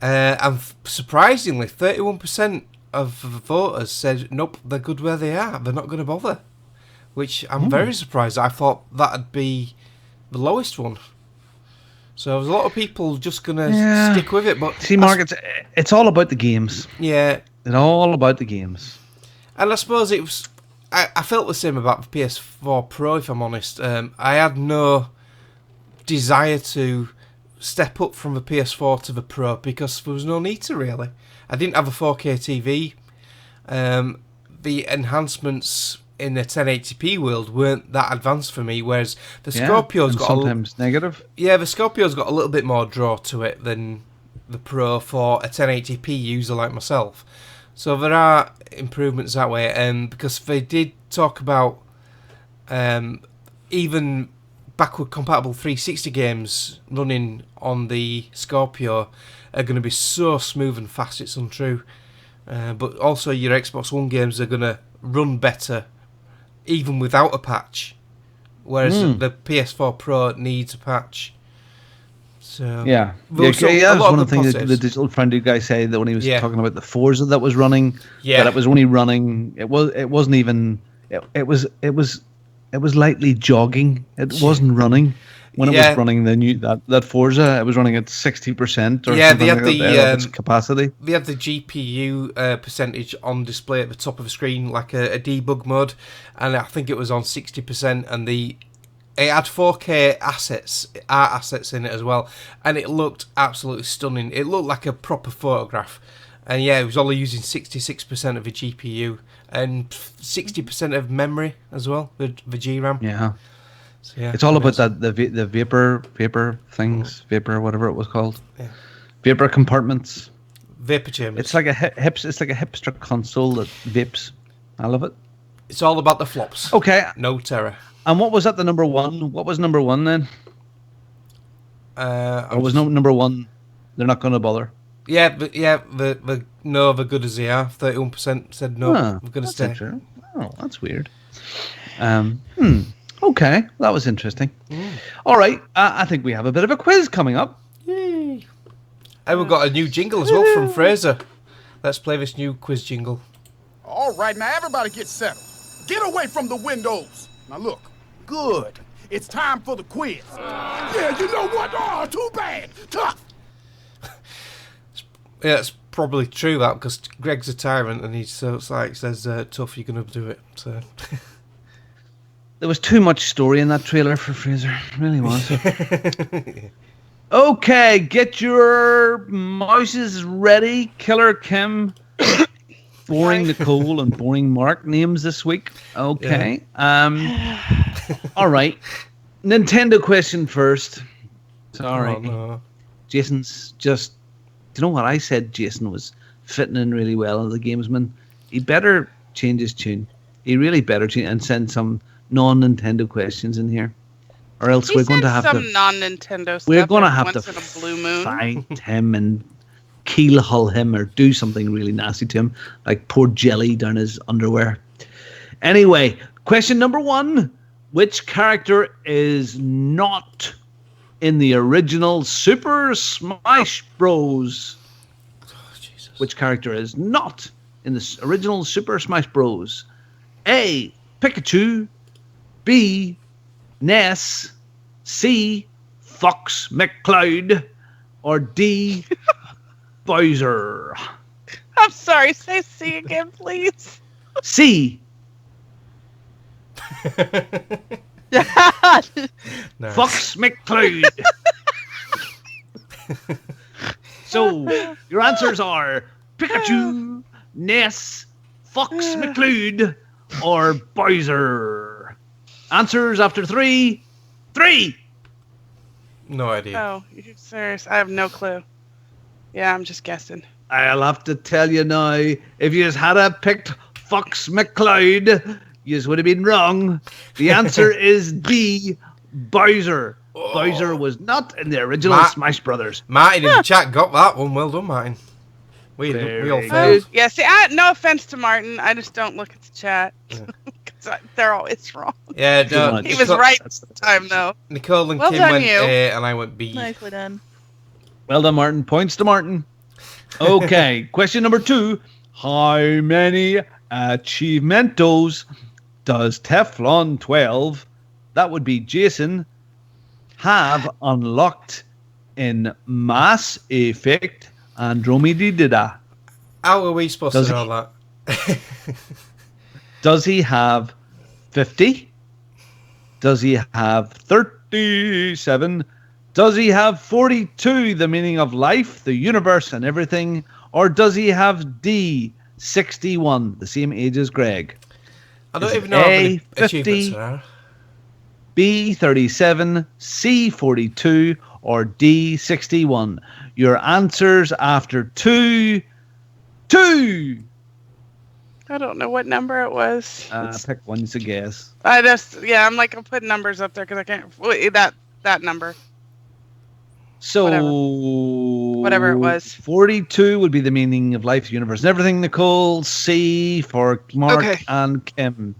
And surprisingly, 31% of the voters said nope, they're good where they are. They're not going to bother, which I'm very surprised. I thought that'd be the lowest one. So there's a lot of people just going to stick with it. But see, Mark, it's all about the games. Yeah, it's all about the games. And I suppose it was. I felt the same about the PS4 Pro, if I'm honest. I had no desire to step up from the PS4 to the Pro because there was no need to, really. I didn't have a 4K TV. The enhancements in the 1080p world weren't that advanced for me, whereas the Scorpio's got sometimes negative. Yeah, the Scorpio's got a little bit more draw to it than the Pro for a 1080p user like myself. So there are improvements that way, because they did talk about even backward compatible 360 games running on the Scorpio are going to be so smooth and fast it's untrue. But also your Xbox One games are going to run better even without a patch, whereas the PS4 Pro needs a patch. So yeah, that's one of the things that the Digital Foundry guy said that when he was talking about the Forza that was running, that it was only running. It wasn't even. It was lightly jogging. It wasn't running when it was running the new that Forza. It was running at 60% or something like that, its capacity. They had the GPU percentage on display at the top of the screen, like a debug mode, and I think it was on 60%, and it had 4K art assets in it as well, and it looked absolutely stunning. It looked like a proper photograph, and it was only using 66% of the GPU and 60% of memory as well, the GRAM. Yeah. So, yeah, it's all about the vapor things, whatever it was called. Yeah. Vapor compartments. Vapor chambers. It's like a hipster console that vapes. I love it. It's all about the flops. Okay. No terror. And what was at the number one? What was number one then? Or was number one? They're not going to bother. Yeah, but the no, they're good as they are. 31% said no. We're going to stay. Oh, that's weird. Okay, that was interesting. All right, I think we have a bit of a quiz coming up. Yay! And we've got a new jingle as well from Fraser. Let's play this new quiz jingle. All right, now everybody get settled. Get away from the windows. Now look, good. It's time for the quiz. Yeah, you know what? Oh, too bad. Tough. Yeah, it's probably true that because Greg's a tyrant and he says tough, you're gonna do it. So there was too much story in that trailer for Fraser. It really was. Okay, get your mouses ready, Killer Kim. boring Nicole and boring Mark names this week. Okay. All right. Nintendo question first. Sorry. Oh, no. Jason's just... Do you know what? I said Jason was fitting in really well as the gamesman. He better change his tune. He really better change and send some non-Nintendo questions in here. Or else we're going to have some to... non-Nintendo stuff. We're going to have once to in a blue moon. fight him and keel-hull him or do something really nasty to him, like pour jelly down his underwear. Anyway, question number 1. Which character is not in the original Super Smash Bros? Oh, Jesus. Which character is not in the original Super Smash Bros? A. Pikachu. B. Ness. C. Fox McCloud. Or D. Bowser. I'm sorry, say C again, please. C. No. Fox McCloud. So, your answers are Pikachu, Ness, Fox McCloud, or Bowser. Answers after 3. 3! No idea. Oh, you're serious? I have no clue. Yeah, I'm just guessing. I'll have to tell you now, if you had picked Fox McCloud, you would have been wrong. The answer is D. Bowser. Oh. Bowser was not in the original Smash Brothers. Martin in the chat got that one. Well done, Martin. We all Very failed. Yeah, see, no offense to Martin. I just don't look at the chat. Because they're always wrong. Yeah, Good no, one. He was right this time, though. Nicole and Well Kim done, went you. A, and I went B. Nicely done. Well done, Martin. Points to Martin. Okay, question number 2. How many achievementos does Teflon 12, that would be Jason, have unlocked in Mass Effect Andromeda? How are we supposed to know that? Does he have 50? Does he have 37? Does he have 42, the meaning of life, the universe, and everything? Or does he have D, 61, the same age as Greg? I don't Is even it know how A, many 50, achievements there are. B, 37, C, 42, or D, 61? Your answers after 2. I don't know what number it was. Pick one to guess. I'm putting numbers up there because I can't. That number. So, Whatever it was. 42 would be the meaning of life, universe, and everything, Nicole. C for Mark Okay. and Kim.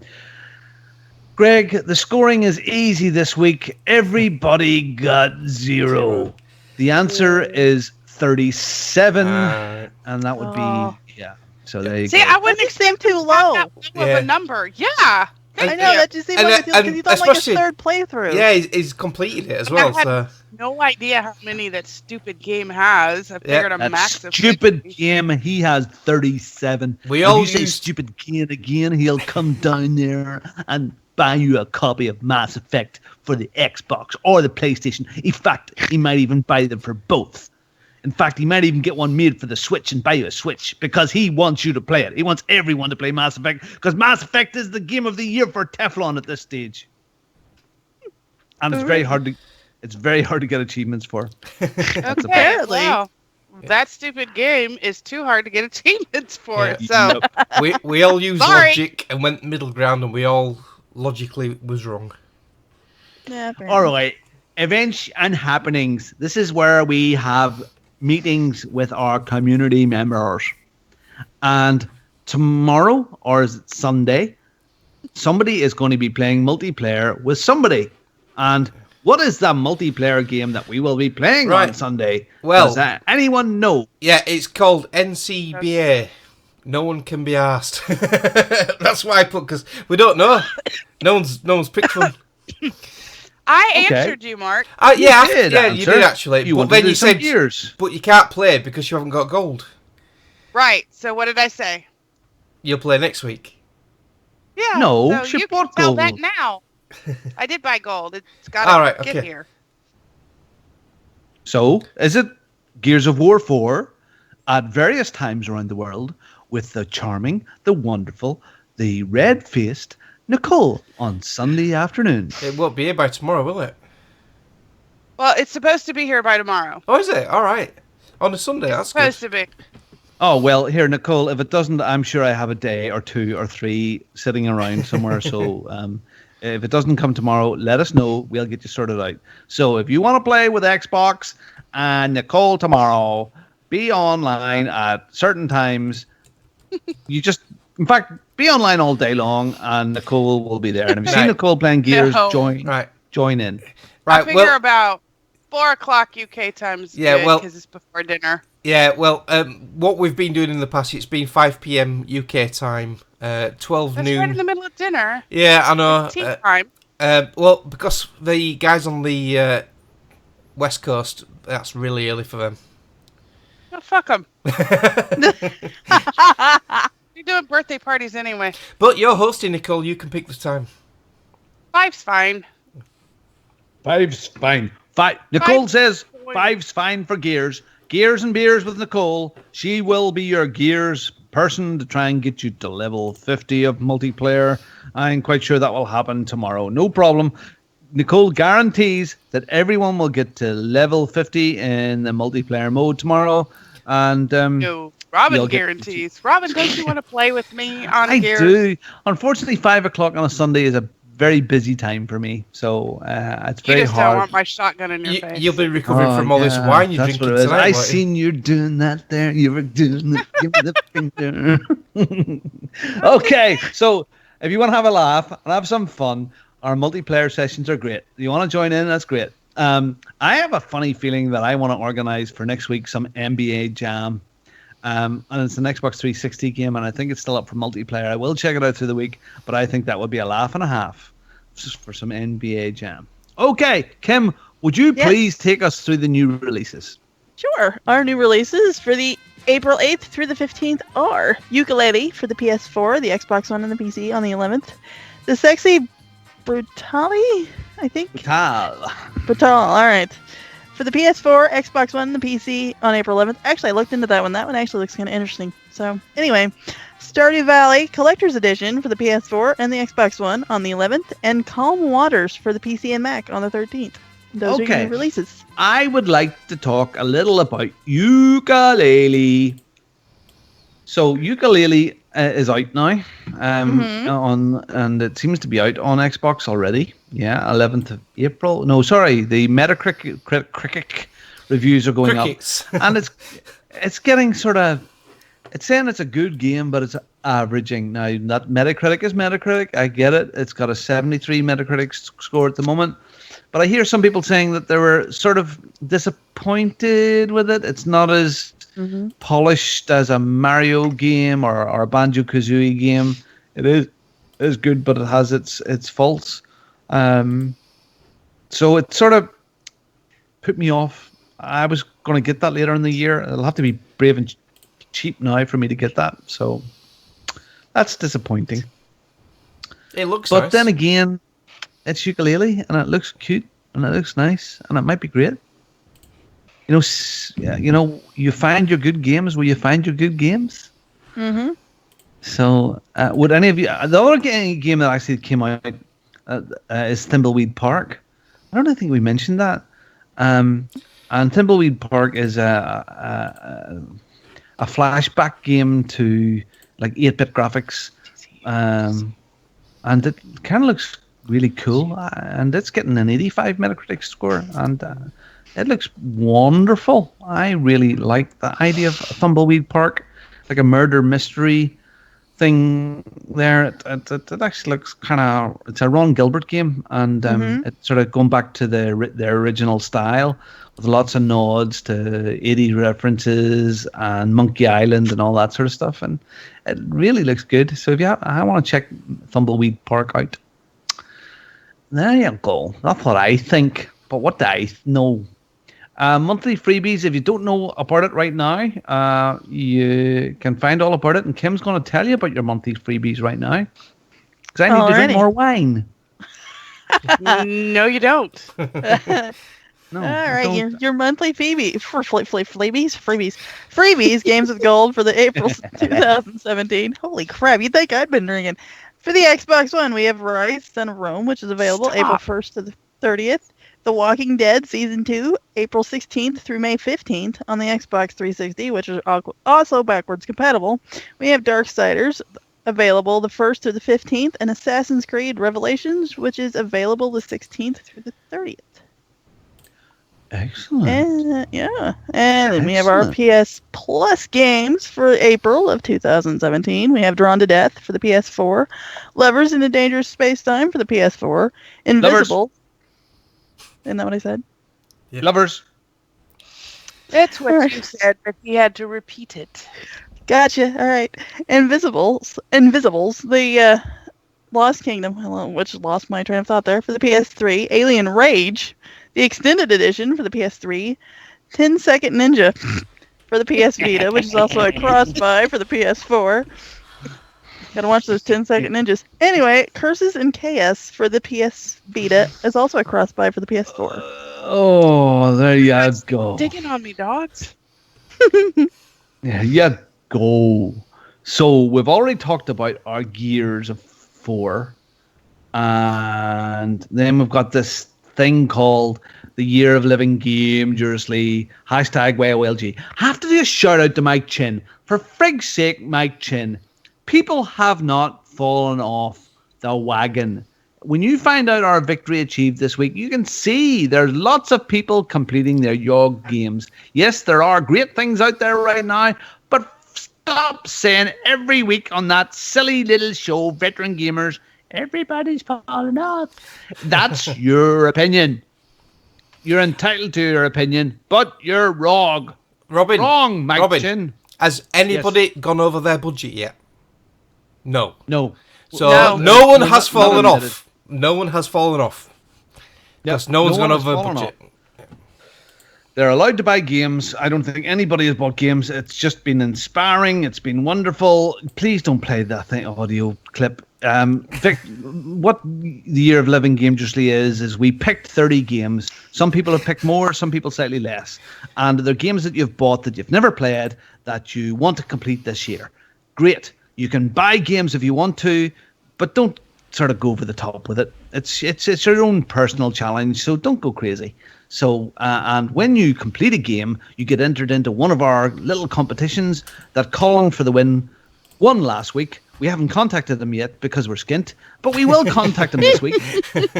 Greg, the scoring is easy this week. Everybody got 0. The answer is 37, and that would be, yeah. So there you See, go. I wouldn't That just seemed expect too low. that low of Yeah. a number. Yeah. I know, that just seemed And, like and he's on like his especially- third playthrough. Yeah, he's completed it as well. I had So no idea how many that stupid game has. I figured a That max of stupid 50. game, he has 37. We If all you say used- stupid game again, he'll come down there and buy you a copy of Mass Effect for the Xbox or the PlayStation. In fact, he might even buy them for both. In fact, he might even get one made for the Switch and buy you a Switch because he wants you to play it. He wants everyone to play Mass Effect because Mass Effect is the game of the year for Teflon at this stage. And it's very hard to get achievements for. Okay, Apparently. wow. That stupid game is too hard to get achievements for Yeah. it. So we all used Sorry. logic and went middle ground, and we all logically was wrong. Yeah, apparently. All right. Events and happenings. This is where we have meetings with our community members. And tomorrow, or is it Sunday, somebody is going to be playing multiplayer with somebody. And what is the multiplayer game that we will be playing on Right. Sunday? Well- Does anyone know? Yeah, it's called NCBA. No one can be asked. That's why I put, because we don't know. No one's picked one. I Okay. answered you, Mark. Yeah, You did you answer. did actually. You but wanted then to you do some said, gears. but you can't play because you haven't got gold. Right. So what did I say? You'll play next week. Yeah. No, so she you can bought tell that gold. now. I did buy gold. It's got to All right, get okay. here. So, is it Gears of War 4 at various times around the world, with the charming, the wonderful, the red-faced Nicole on Sunday afternoon. It won't be here by tomorrow, will it? Well, it's supposed to be here by tomorrow. Oh, is it? All right. On a Sunday, It's that's supposed good. to be. Oh, well, here, Nicole, if it doesn't, I'm sure I have a day or 2 or 3 sitting around somewhere. So if it doesn't come tomorrow, let us know. We'll get you sorted out. So if you want to play with Xbox and Nicole tomorrow, be online at certain times. In fact, be online all day long, and Nicole will be there. And if you see Right. Nicole playing Gears, No. join in. I Right. figure Well, about 4 o'clock UK time is Yeah, good well- because it's before dinner. yeah. Well, what we've been doing in the past, it's been 5 p.m. UK time, 12 That's noon. right in the middle of dinner. Yeah, I know. Tea time. Well, because the guys on the West Coast, that's really early for them. Oh, fuck them. You're doing birthday parties anyway. But you're hosting, Nicole. You can pick the time. 5's fine. 5's fine. Nicole Five. says 5's fine for Gears. Gears and Beers with Nicole. She will be your Gears person to try and get you to level 50 of multiplayer. I'm quite sure that will happen tomorrow. No problem. Nicole guarantees that everyone will get to level 50 in the multiplayer mode tomorrow. And No, Robin you'll get- guarantees. Robin, don't you want to play with me on I Gears? do. Unfortunately, 5 o'clock on a Sunday is a very busy time for me. So it's You very just hard. don't want my shotgun in your face. You'll be recovering from all this wine you're that's drinking what it is. tonight. I won't you? seen you doing that there. You were doing it. Give me the finger. Okay, so if you want to have a laugh and have some fun, our multiplayer sessions are great. You want to join in? That's great. I have a funny feeling that I want to organize for next week some NBA Jam. And it's an Xbox 360 game, and I think it's still up for multiplayer. I will check it out through the week, but I think that would be a laugh and a half just for some NBA Jam. Okay, Kim, would you Yes. please take us through the new releases? Sure. Our new releases for the April 8th through the 15th are Ukulele for the PS4, the Xbox One, and the PC on the 11th. The Sexy Brutale, I think. Brutal, all right. For the PS4, Xbox One, and the PC on April 11th. Actually, I looked into that one. That one actually looks kind of interesting. So, anyway, Stardew Valley Collector's Edition for the PS4 and the Xbox One on the 11th, and Calm Waters for the PC and Mac on the 13th. Those are your Okay. new releases. I would like to talk a little about Ukulele. So Ukulele is out now, and it seems to be out on Xbox already. Yeah, 11th of April. No, sorry, the Metacritic reviews are going Crickets. up, and it's getting sort of. It's saying it's a good game, but it's averaging. Now, that Metacritic is Metacritic. I get it. It's got a 73 Metacritic score at the moment. But I hear some people saying that they were sort of disappointed with it. It's not as polished as a Mario game or a Banjo-Kazooie game. It is good, but it has its faults. So it sort of put me off. I was going to get that later in the year. It'll have to be brave and cheap now for me to get that. So that's disappointing. It looks But nice. then again, it's Ukulele, and it looks cute, and it looks nice, and it might be great. You find your good games where you find your good games. Mm-hmm. So, would any of you? The other game that actually came out is Thimbleweed Park. I don't think we mentioned that. And Thimbleweed Park is a flashback game to like 8-bit graphics, and it kind of looks really cool. And it's getting an 85 Metacritic score, and it looks wonderful. I really like the idea of Thimbleweed Park, like a murder mystery thing there. It actually looks kind of, it's a Ron Gilbert game, and it's sort of going back to their original style with lots of nods to 80 references and Monkey Island and all that sort of stuff, and it really looks good. So I want to check Thimbleweed Park out. There you go. That's what I think. But what do I know? Monthly freebies, if you don't know about it right now, you can find all about it. And Kim's going to tell you about your monthly freebies right now. Because I need to drink more wine. No, you don't. No, All I right, don't. your monthly freebies, games with gold for the April 2017. Holy crap! You'd think I'd been drinking. For the Xbox One, we have Rise: Son of Rome, which is available April 1st to the 30th. The Walking Dead Season 2, April 16th through May 15th on the Xbox 360, which is also backwards compatible. We have Darksiders available the 1st to the 15th, and Assassin's Creed Revelations, which is available the 16th through the 30th. Excellent. And then we have our PS Plus games for April of 2017. We have Drawn to Death for the PS4, Lovers in a Dangerous Space-Time for the PS4, Invisible. Isn't that what I said? Yeah. Lovers. That's what you said, but he had to repeat it. Gotcha. All right. Invisibles, the Lost Kingdom, which lost my train of thought there, for the PS3, Alien Rage, the Extended Edition for the PS3, 10 Second Ninja for the PS Vita, which is also a cross-buy for the PS4. Gotta watch those 10 Second Ninjas. Anyway, Curses and Chaos for the PS Vita is also a cross-buy for the PS4. Oh, there you go. Digging on me, dogs. Yeah, you go. So we've already talked about our Gears of 4, and then we've got this thing called the Year of Living Game, Dangerously, #YOLG. Have to do a shout out to Mike Chin. For frig's sake, Mike Chin, people have not fallen off the wagon. When you find out our victory achieved this week, you can see there's lots of people completing their YOG games. Yes, there are great things out there right now, but stop saying every week on that silly little show, Veteran Gamers, everybody's falling off. That's your opinion. You're entitled to your opinion, but you're wrong. Wrong, Mike Chin. Has anybody gone over their budget yet? No. So no one has fallen off. No one has fallen off. Yes, no one's gone over budget. They're allowed to buy games. I don't think anybody has bought games. It's just been inspiring. It's been wonderful. Please don't play that thing audio clip. Vic, what the Year of Living Dangerously is we picked 30 games. Some people have picked more, some people slightly less. And they're games that you've bought that you've never played that you want to complete this year. Great. You can buy games if you want to, but don't sort of go over the top with it. It's your own personal challenge, so don't go crazy. So, and when you complete a game, you get entered into one of our little competitions that Colin for the Win won last week. We haven't contacted them yet because we're skint, but we will contact them this week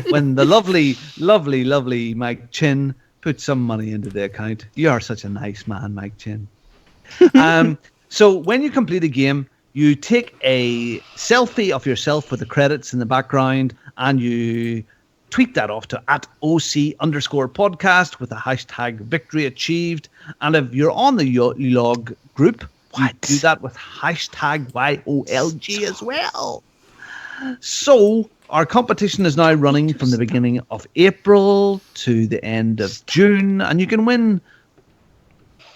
when the lovely, lovely, lovely Mike Chin puts some money into the account. You are such a nice man, Mike Chin. So when you complete a game, you take a selfie of yourself with the credits in the background and you tweet that off to @OC_podcast with the hashtag victory achieved. And if you're on the YOG group, do that with hashtag YOLG as well. So our competition is now running from the beginning of April to the end of June, and you can win.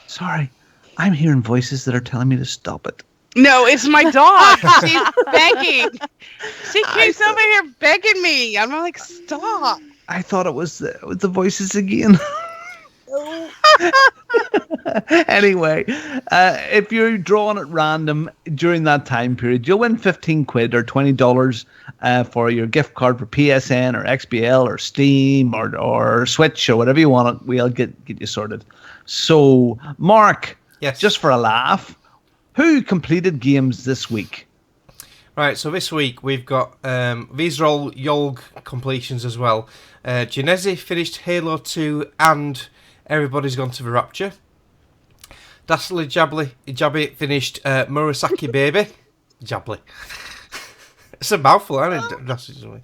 Sorry, I'm hearing voices that are telling me to stop it. No, it's my dog. She's begging. She keeps over here begging me. I'm like, stop. I thought it was the voices again. Anyway, if you're drawing at random during that time period, you'll win 15 quid or $20 for your gift card for PSN or XBL or Steam or Switch or whatever you want. We'll get you sorted. So, Mark, yes, just for a laugh, who completed games this week? Right, so this week we've got these are all YOLG completions as well. Genesi finished Halo 2 and Everybody's Gone to the Rapture. Dastardly Jabby finished Murasaki Baby. Jably. It's a mouthful, isn't it? Dastardly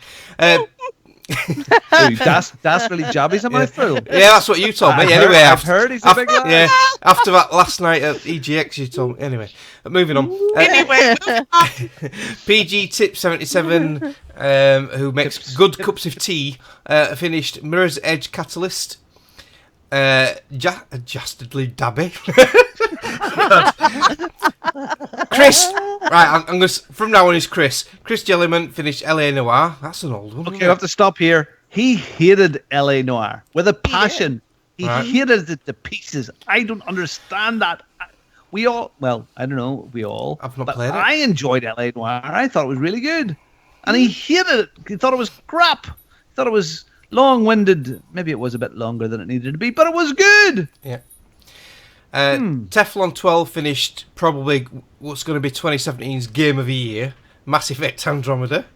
Jabby's a mouthful? Yeah, that's what you told me. Anyway, I've heard he's a big lad. Yeah, after that last night at EGX, you told me. Anyway, moving on. Anyway, PG Tip 77, who makes good cups of tea, finished Mirror's Edge Catalyst. Dastardly Dabby. Chris, right? I'm gonna from now on is Chris. Chris Jellyman finished LA Noire. That's an old one. Okay, I have to stop here. He hated LA Noire with a passion. He Right. hated it to pieces. I don't understand that. We all, well, I don't know, we all. I've not but played it. I enjoyed LA Noire. I thought it was really good. And he hated it. He thought it was crap. He thought it was long-winded. Maybe it was a bit longer than it needed to be, but it was good. Yeah. Teflon 12 finished probably what's going to be 2017's Game of the Year, Mass Effect Andromeda.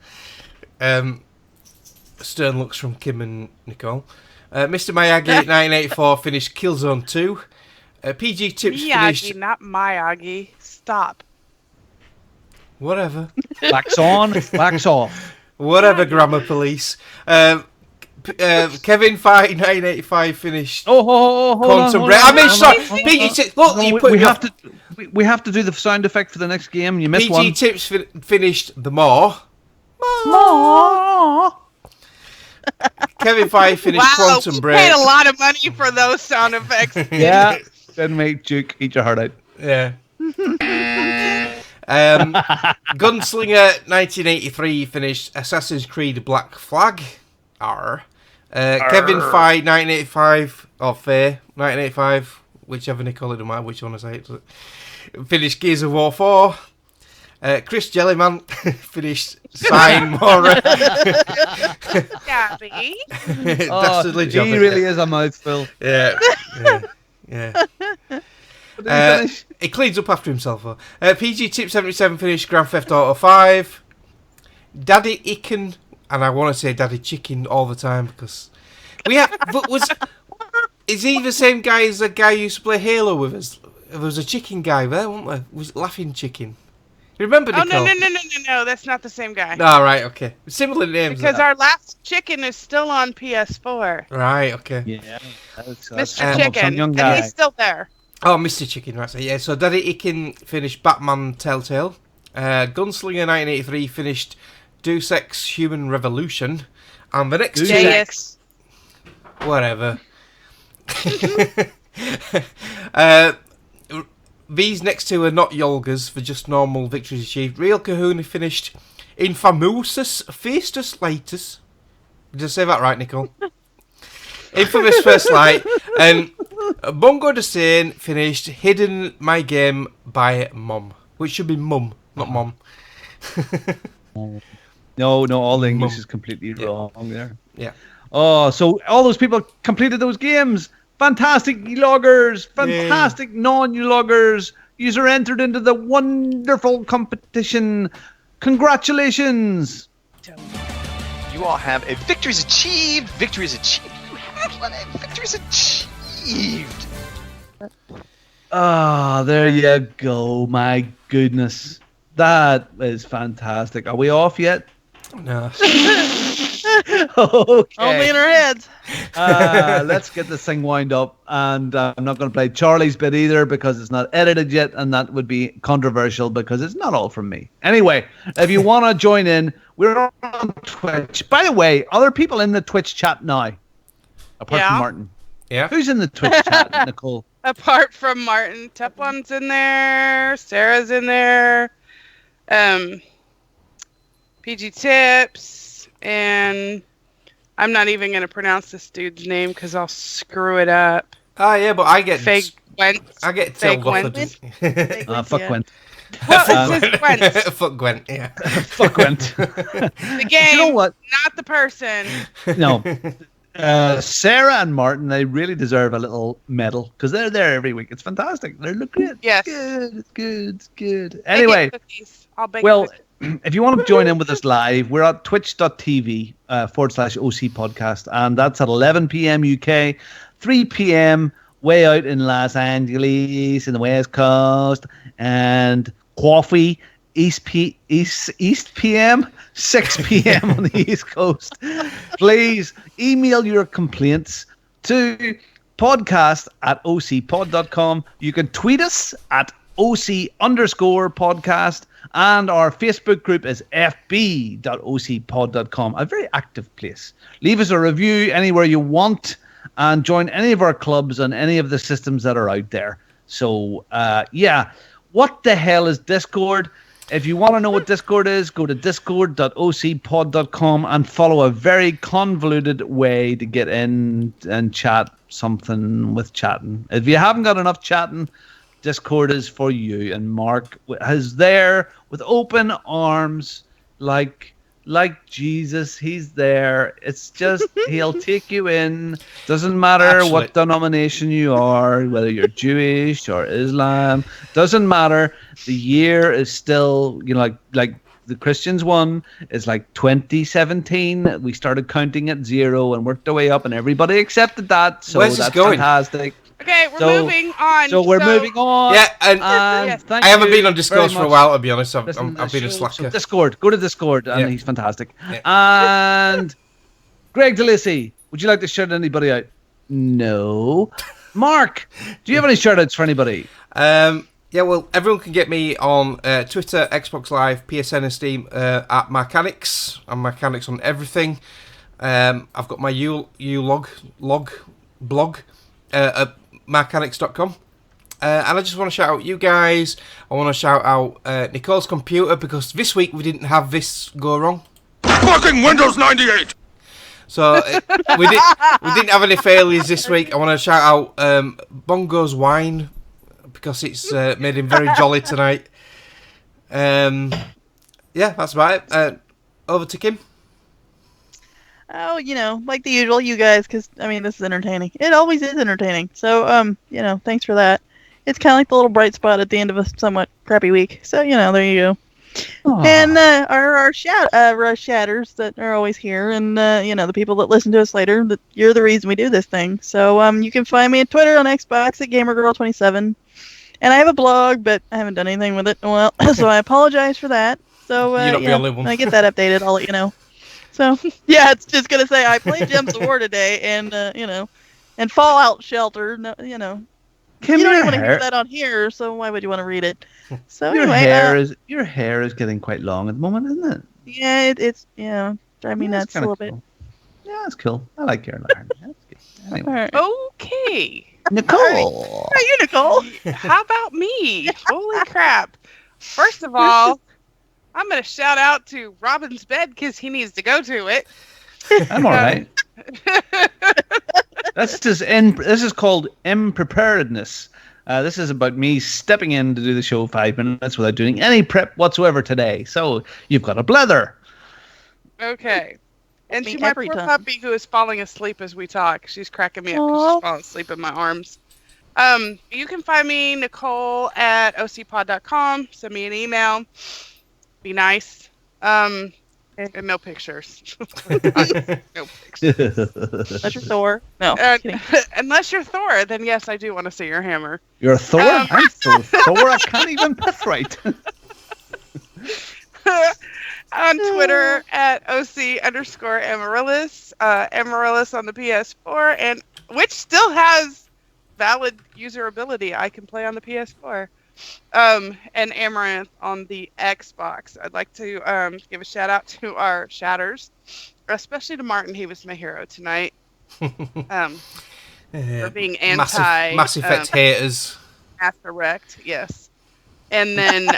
Stern looks from Kim and Nicole. Mr. Miyagi 1984 finished Killzone 2. PG Tips Miyagi, finished... not Miyagi. Stop. Whatever. Wax on, wax off. Whatever, Grammar Police. Kevin Feige 1985 finished Hold on, Quantum hold Break. on, I mean, hold sorry. on, hold on, PG hold on. Tips... Look, Hold on, you we- put we me have off. to we have to do the sound effect for the next game, and you missed PG one. Tips finished The Maw. Kevin Feige finished Wow, Quantum we Break. paid a lot of money for those sound effects. Yeah, didn't make Duke eat your heart out. Yeah. Gunslinger 1983 finished Assassin's Creed Black Flag. Kevin Feige 1985 or Faye 1985, whichever Nicole don't mind which one I say it. Finished Gears of War 4. Chris Jellyman finished Sign Mora. Gabby. Dastardly job. He isn't really it? is a mouthful. Yeah. Yeah. What did he finish? He cleans up after himself, though. PG Tip 77 finished Grand Theft Auto 5. Daddy Icken, and I want to say Daddy Chicken all the time because we have. But is he the same guy as the guy who used to play Halo with us? There was a chicken guy there, wasn't there? Was it Laughing Chicken? You remember Oh, Nicole? no, that's not the same guy. Oh, right, okay. Similar names. Because our last chicken is still on PS4. Right, okay. Yeah, that's Mr. some Chicken. young And guy. he's still there. Oh, Mr. Chicken, right. So, yeah, so Daddy Icken finished Batman Telltale. Gunslinger 1983 finished Deus Ex Human Revolution. And the next Deus two... Ex. Whatever. These next two are not Yolgas for just normal victories achieved. Real Kahuna finished Infamousus Festus Latus. Did I say that right, Nicole? Infamous First Light. And Bungo the Sane finished Hidden My Game by Mum. Which should be Mum, not Mom. No, all the English Mum. is completely wrong there. Yeah. Oh, so all those people completed those games. Fantastic loggers, fantastic non-loggers. User entered into the wonderful competition. Congratulations. You all have a victories achieved. Victories achieved. You have one. Victories achieved. Ah, there you go. My goodness. That is fantastic. Are we off yet? No. Okay. Only in our heads. Let's get this thing wound up, and I'm not going to play Charlie's bit either because it's not edited yet, and that would be controversial because it's not all from me. Anyway, if you want to join in, we're on Twitch. By the way, other people in the Twitch chat now, apart Yeah. from Martin. Yeah. Who's in the Twitch chat, Nicole? Apart from Martin, Teflon's in there, Sarah's in there, PG Tips, and I'm not even going to pronounce this dude's name because I'll screw it up. Ah, yeah, but I get... Fake Gwent. I get Fake told off. Gwent. Fuck Yeah. Gwent. What was his Gwent? Fuck Gwent, yeah. Fuck Gwent. The game, You know what? not the person. No. Sarah and Martin, they really deserve a little medal because they're there every week. It's fantastic. They look great. Yes. Good. It's good. It's good. They get Anyway, cookies. I'll bake well, cookies. if you want to join in with us live, we're at twitch.tv /OC podcast, and that's at 11 p.m. UK, 3 p.m. way out in Los Angeles in the West Coast, and coffee East PM, 6 p.m. on the East Coast. Please email your complaints to podcast@ocpod.com. You can tweet us at OC_podcast, and our Facebook group is fb.ocpod.com, a very active place. Leave us a review anywhere you want and join any of our clubs on any of the systems that are out there. So, yeah, what the hell is Discord? If you want to know what Discord is, go to discord.ocpod.com and follow a very convoluted way to get in and chat something with chatting. If you haven't got enough chatting, Discord is for you. And Mark is there with open arms, like Jesus. He's there. It's just he'll take you in. Doesn't matter what denomination you are, whether you're Jewish or Islam. Doesn't matter. The year is still, like the Christians one is like 2017. We started counting at 0 and worked our way up, and everybody accepted that. So where's this that's going? fantastic. Okay, we're moving on. So we're moving on. Yeah, and Yes. thank I haven't you been on Discord very for a much. while, to be honest. Listen, I've been a slacker. So Discord. Go to Discord, and Yeah. he's fantastic. Yeah. And Greg DeLacy, would you like to shout anybody out? No. Mark, do you have any shout outs for anybody? Yeah, well, everyone can get me on Twitter, Xbox Live, PSN and Steam at Marcanix. I'm Marcanix on everything. I've got my blog at marcanix.com. And I just want to shout out you guys. I want to shout out Nicole's computer, because this week we didn't have this go wrong. Fucking Windows 98! So we didn't have any failures this week. I want to shout out Bongo's wine, because it's made him very jolly tonight. Yeah, that's about it. Over to Kim. Oh, like the usual, you guys, because, this is entertaining. It always is entertaining. So, thanks for that. It's kind of like the little bright spot at the end of a somewhat crappy week. So, there you go. Aww. And our shatters that are always here, and, the people that listen to us later, that you're the reason we do this thing. So, you can find me on Twitter, on Xbox, at GamerGirl27. And I have a blog, but I haven't done anything with it in a while, so I apologize for that. So, You're not the only one. when I get that updated, I'll let you know. So, yeah, it's just going to say I played Gems of War today, and, and Fallout Shelter, Kim, you don't your even want to hear hair, that on here, so why would you want to read it? So, your anyway, hair is getting quite long at the moment, isn't it? yeah, it's, driving me Yeah, it's nuts a kinda little bit. cool. Yeah, that's cool. I like your hair. That's good. All Anyway. right. Okay. Nicole. How are you, Nicole? How about me? Holy crap. First of all, I'm going to shout out to Robin's bed because he needs to go to it. I'm all right. This is called impreparedness. This is about me stepping in to do the show 5 minutes without doing any prep whatsoever today. So you've got a blether. Okay. And Me to my every poor time. puppy who is falling asleep as we talk. She's cracking me up because Aw. she's falling asleep in my arms. You can find me, Nicole, at ocpod.com. Send me an email. Be nice. And no pictures. No pictures. That's your Thor. No, kidding. Unless you're Thor, then yes, I do want to see your hammer. You're Thor? I'm so Thor I can't even perforate. On Twitter at OC_Amaryllis, Amaryllis on the PS4, and which still has valid usability. I can play on the PS4. And Amaranth on the Xbox. I'd like to give a shout out to our shatters, especially to Martin. He was my hero tonight. For being anti Mass Effect haters. Master Wrecked, yes. And then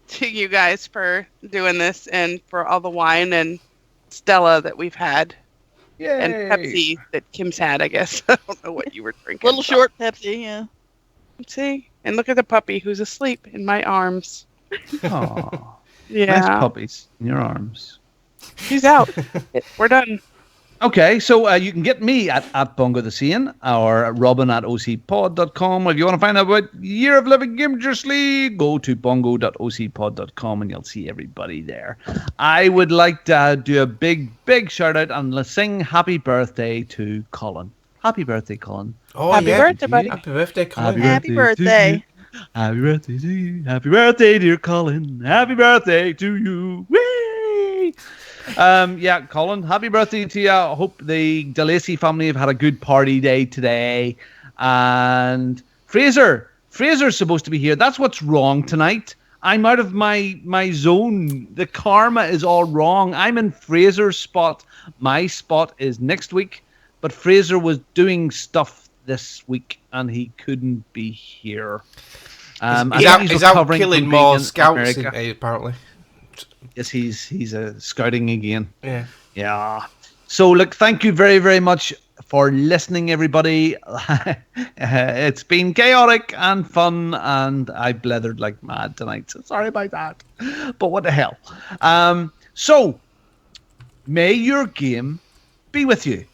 to you guys for doing this, and for all the wine and Stella that we've had. Yay. And Pepsi that Kim's had, I guess. I don't know what you were drinking. Little short Pepsi, yeah. See? And look at the puppy who's asleep in my arms. Aw. Yeah. Nice puppies in your arms. He's out. We're done. Okay, so you can get me at Bongo the Seeing or Robin at ocpod.com. If you want to find out about Year of Living Dangerously, go to bongo.ocpod.com and you'll see everybody there. I would like to do a big shout out and sing happy birthday to Colin. Happy birthday, Colin. Oh, Happy yeah. birthday, buddy. Happy birthday, Colin. Happy birthday. Happy birthday to you. Happy birthday, dear Colin. Happy birthday to you. Whee! Yeah, Colin, happy birthday to you. I hope the DeLacy family have had a good party day today. And Fraser's supposed to be here. That's what's wrong tonight. I'm out of my zone. The karma is all wrong. I'm in Fraser's spot. My spot is next week. But Fraser was doing stuff this week and he couldn't be here. He's out killing more scouts, apparently. Yes, he's scouting again. Yeah. Yeah. So, look, thank you very, very much for listening, everybody. It's been chaotic and fun, and I blethered like mad tonight. So sorry about that. But what the hell? So, may your game be with you.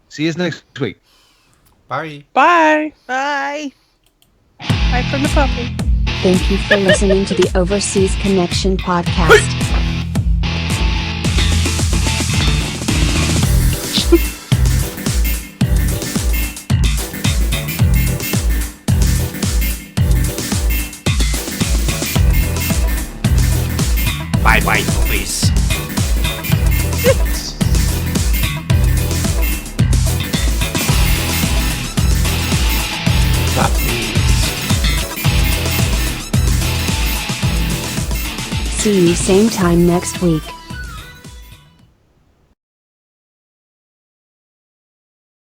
See you next week. Bye. Bye. Bye. Bye from the puppy. Thank you for listening to the Overseas Connection podcast. Bye-bye, puppies. See you same time next week.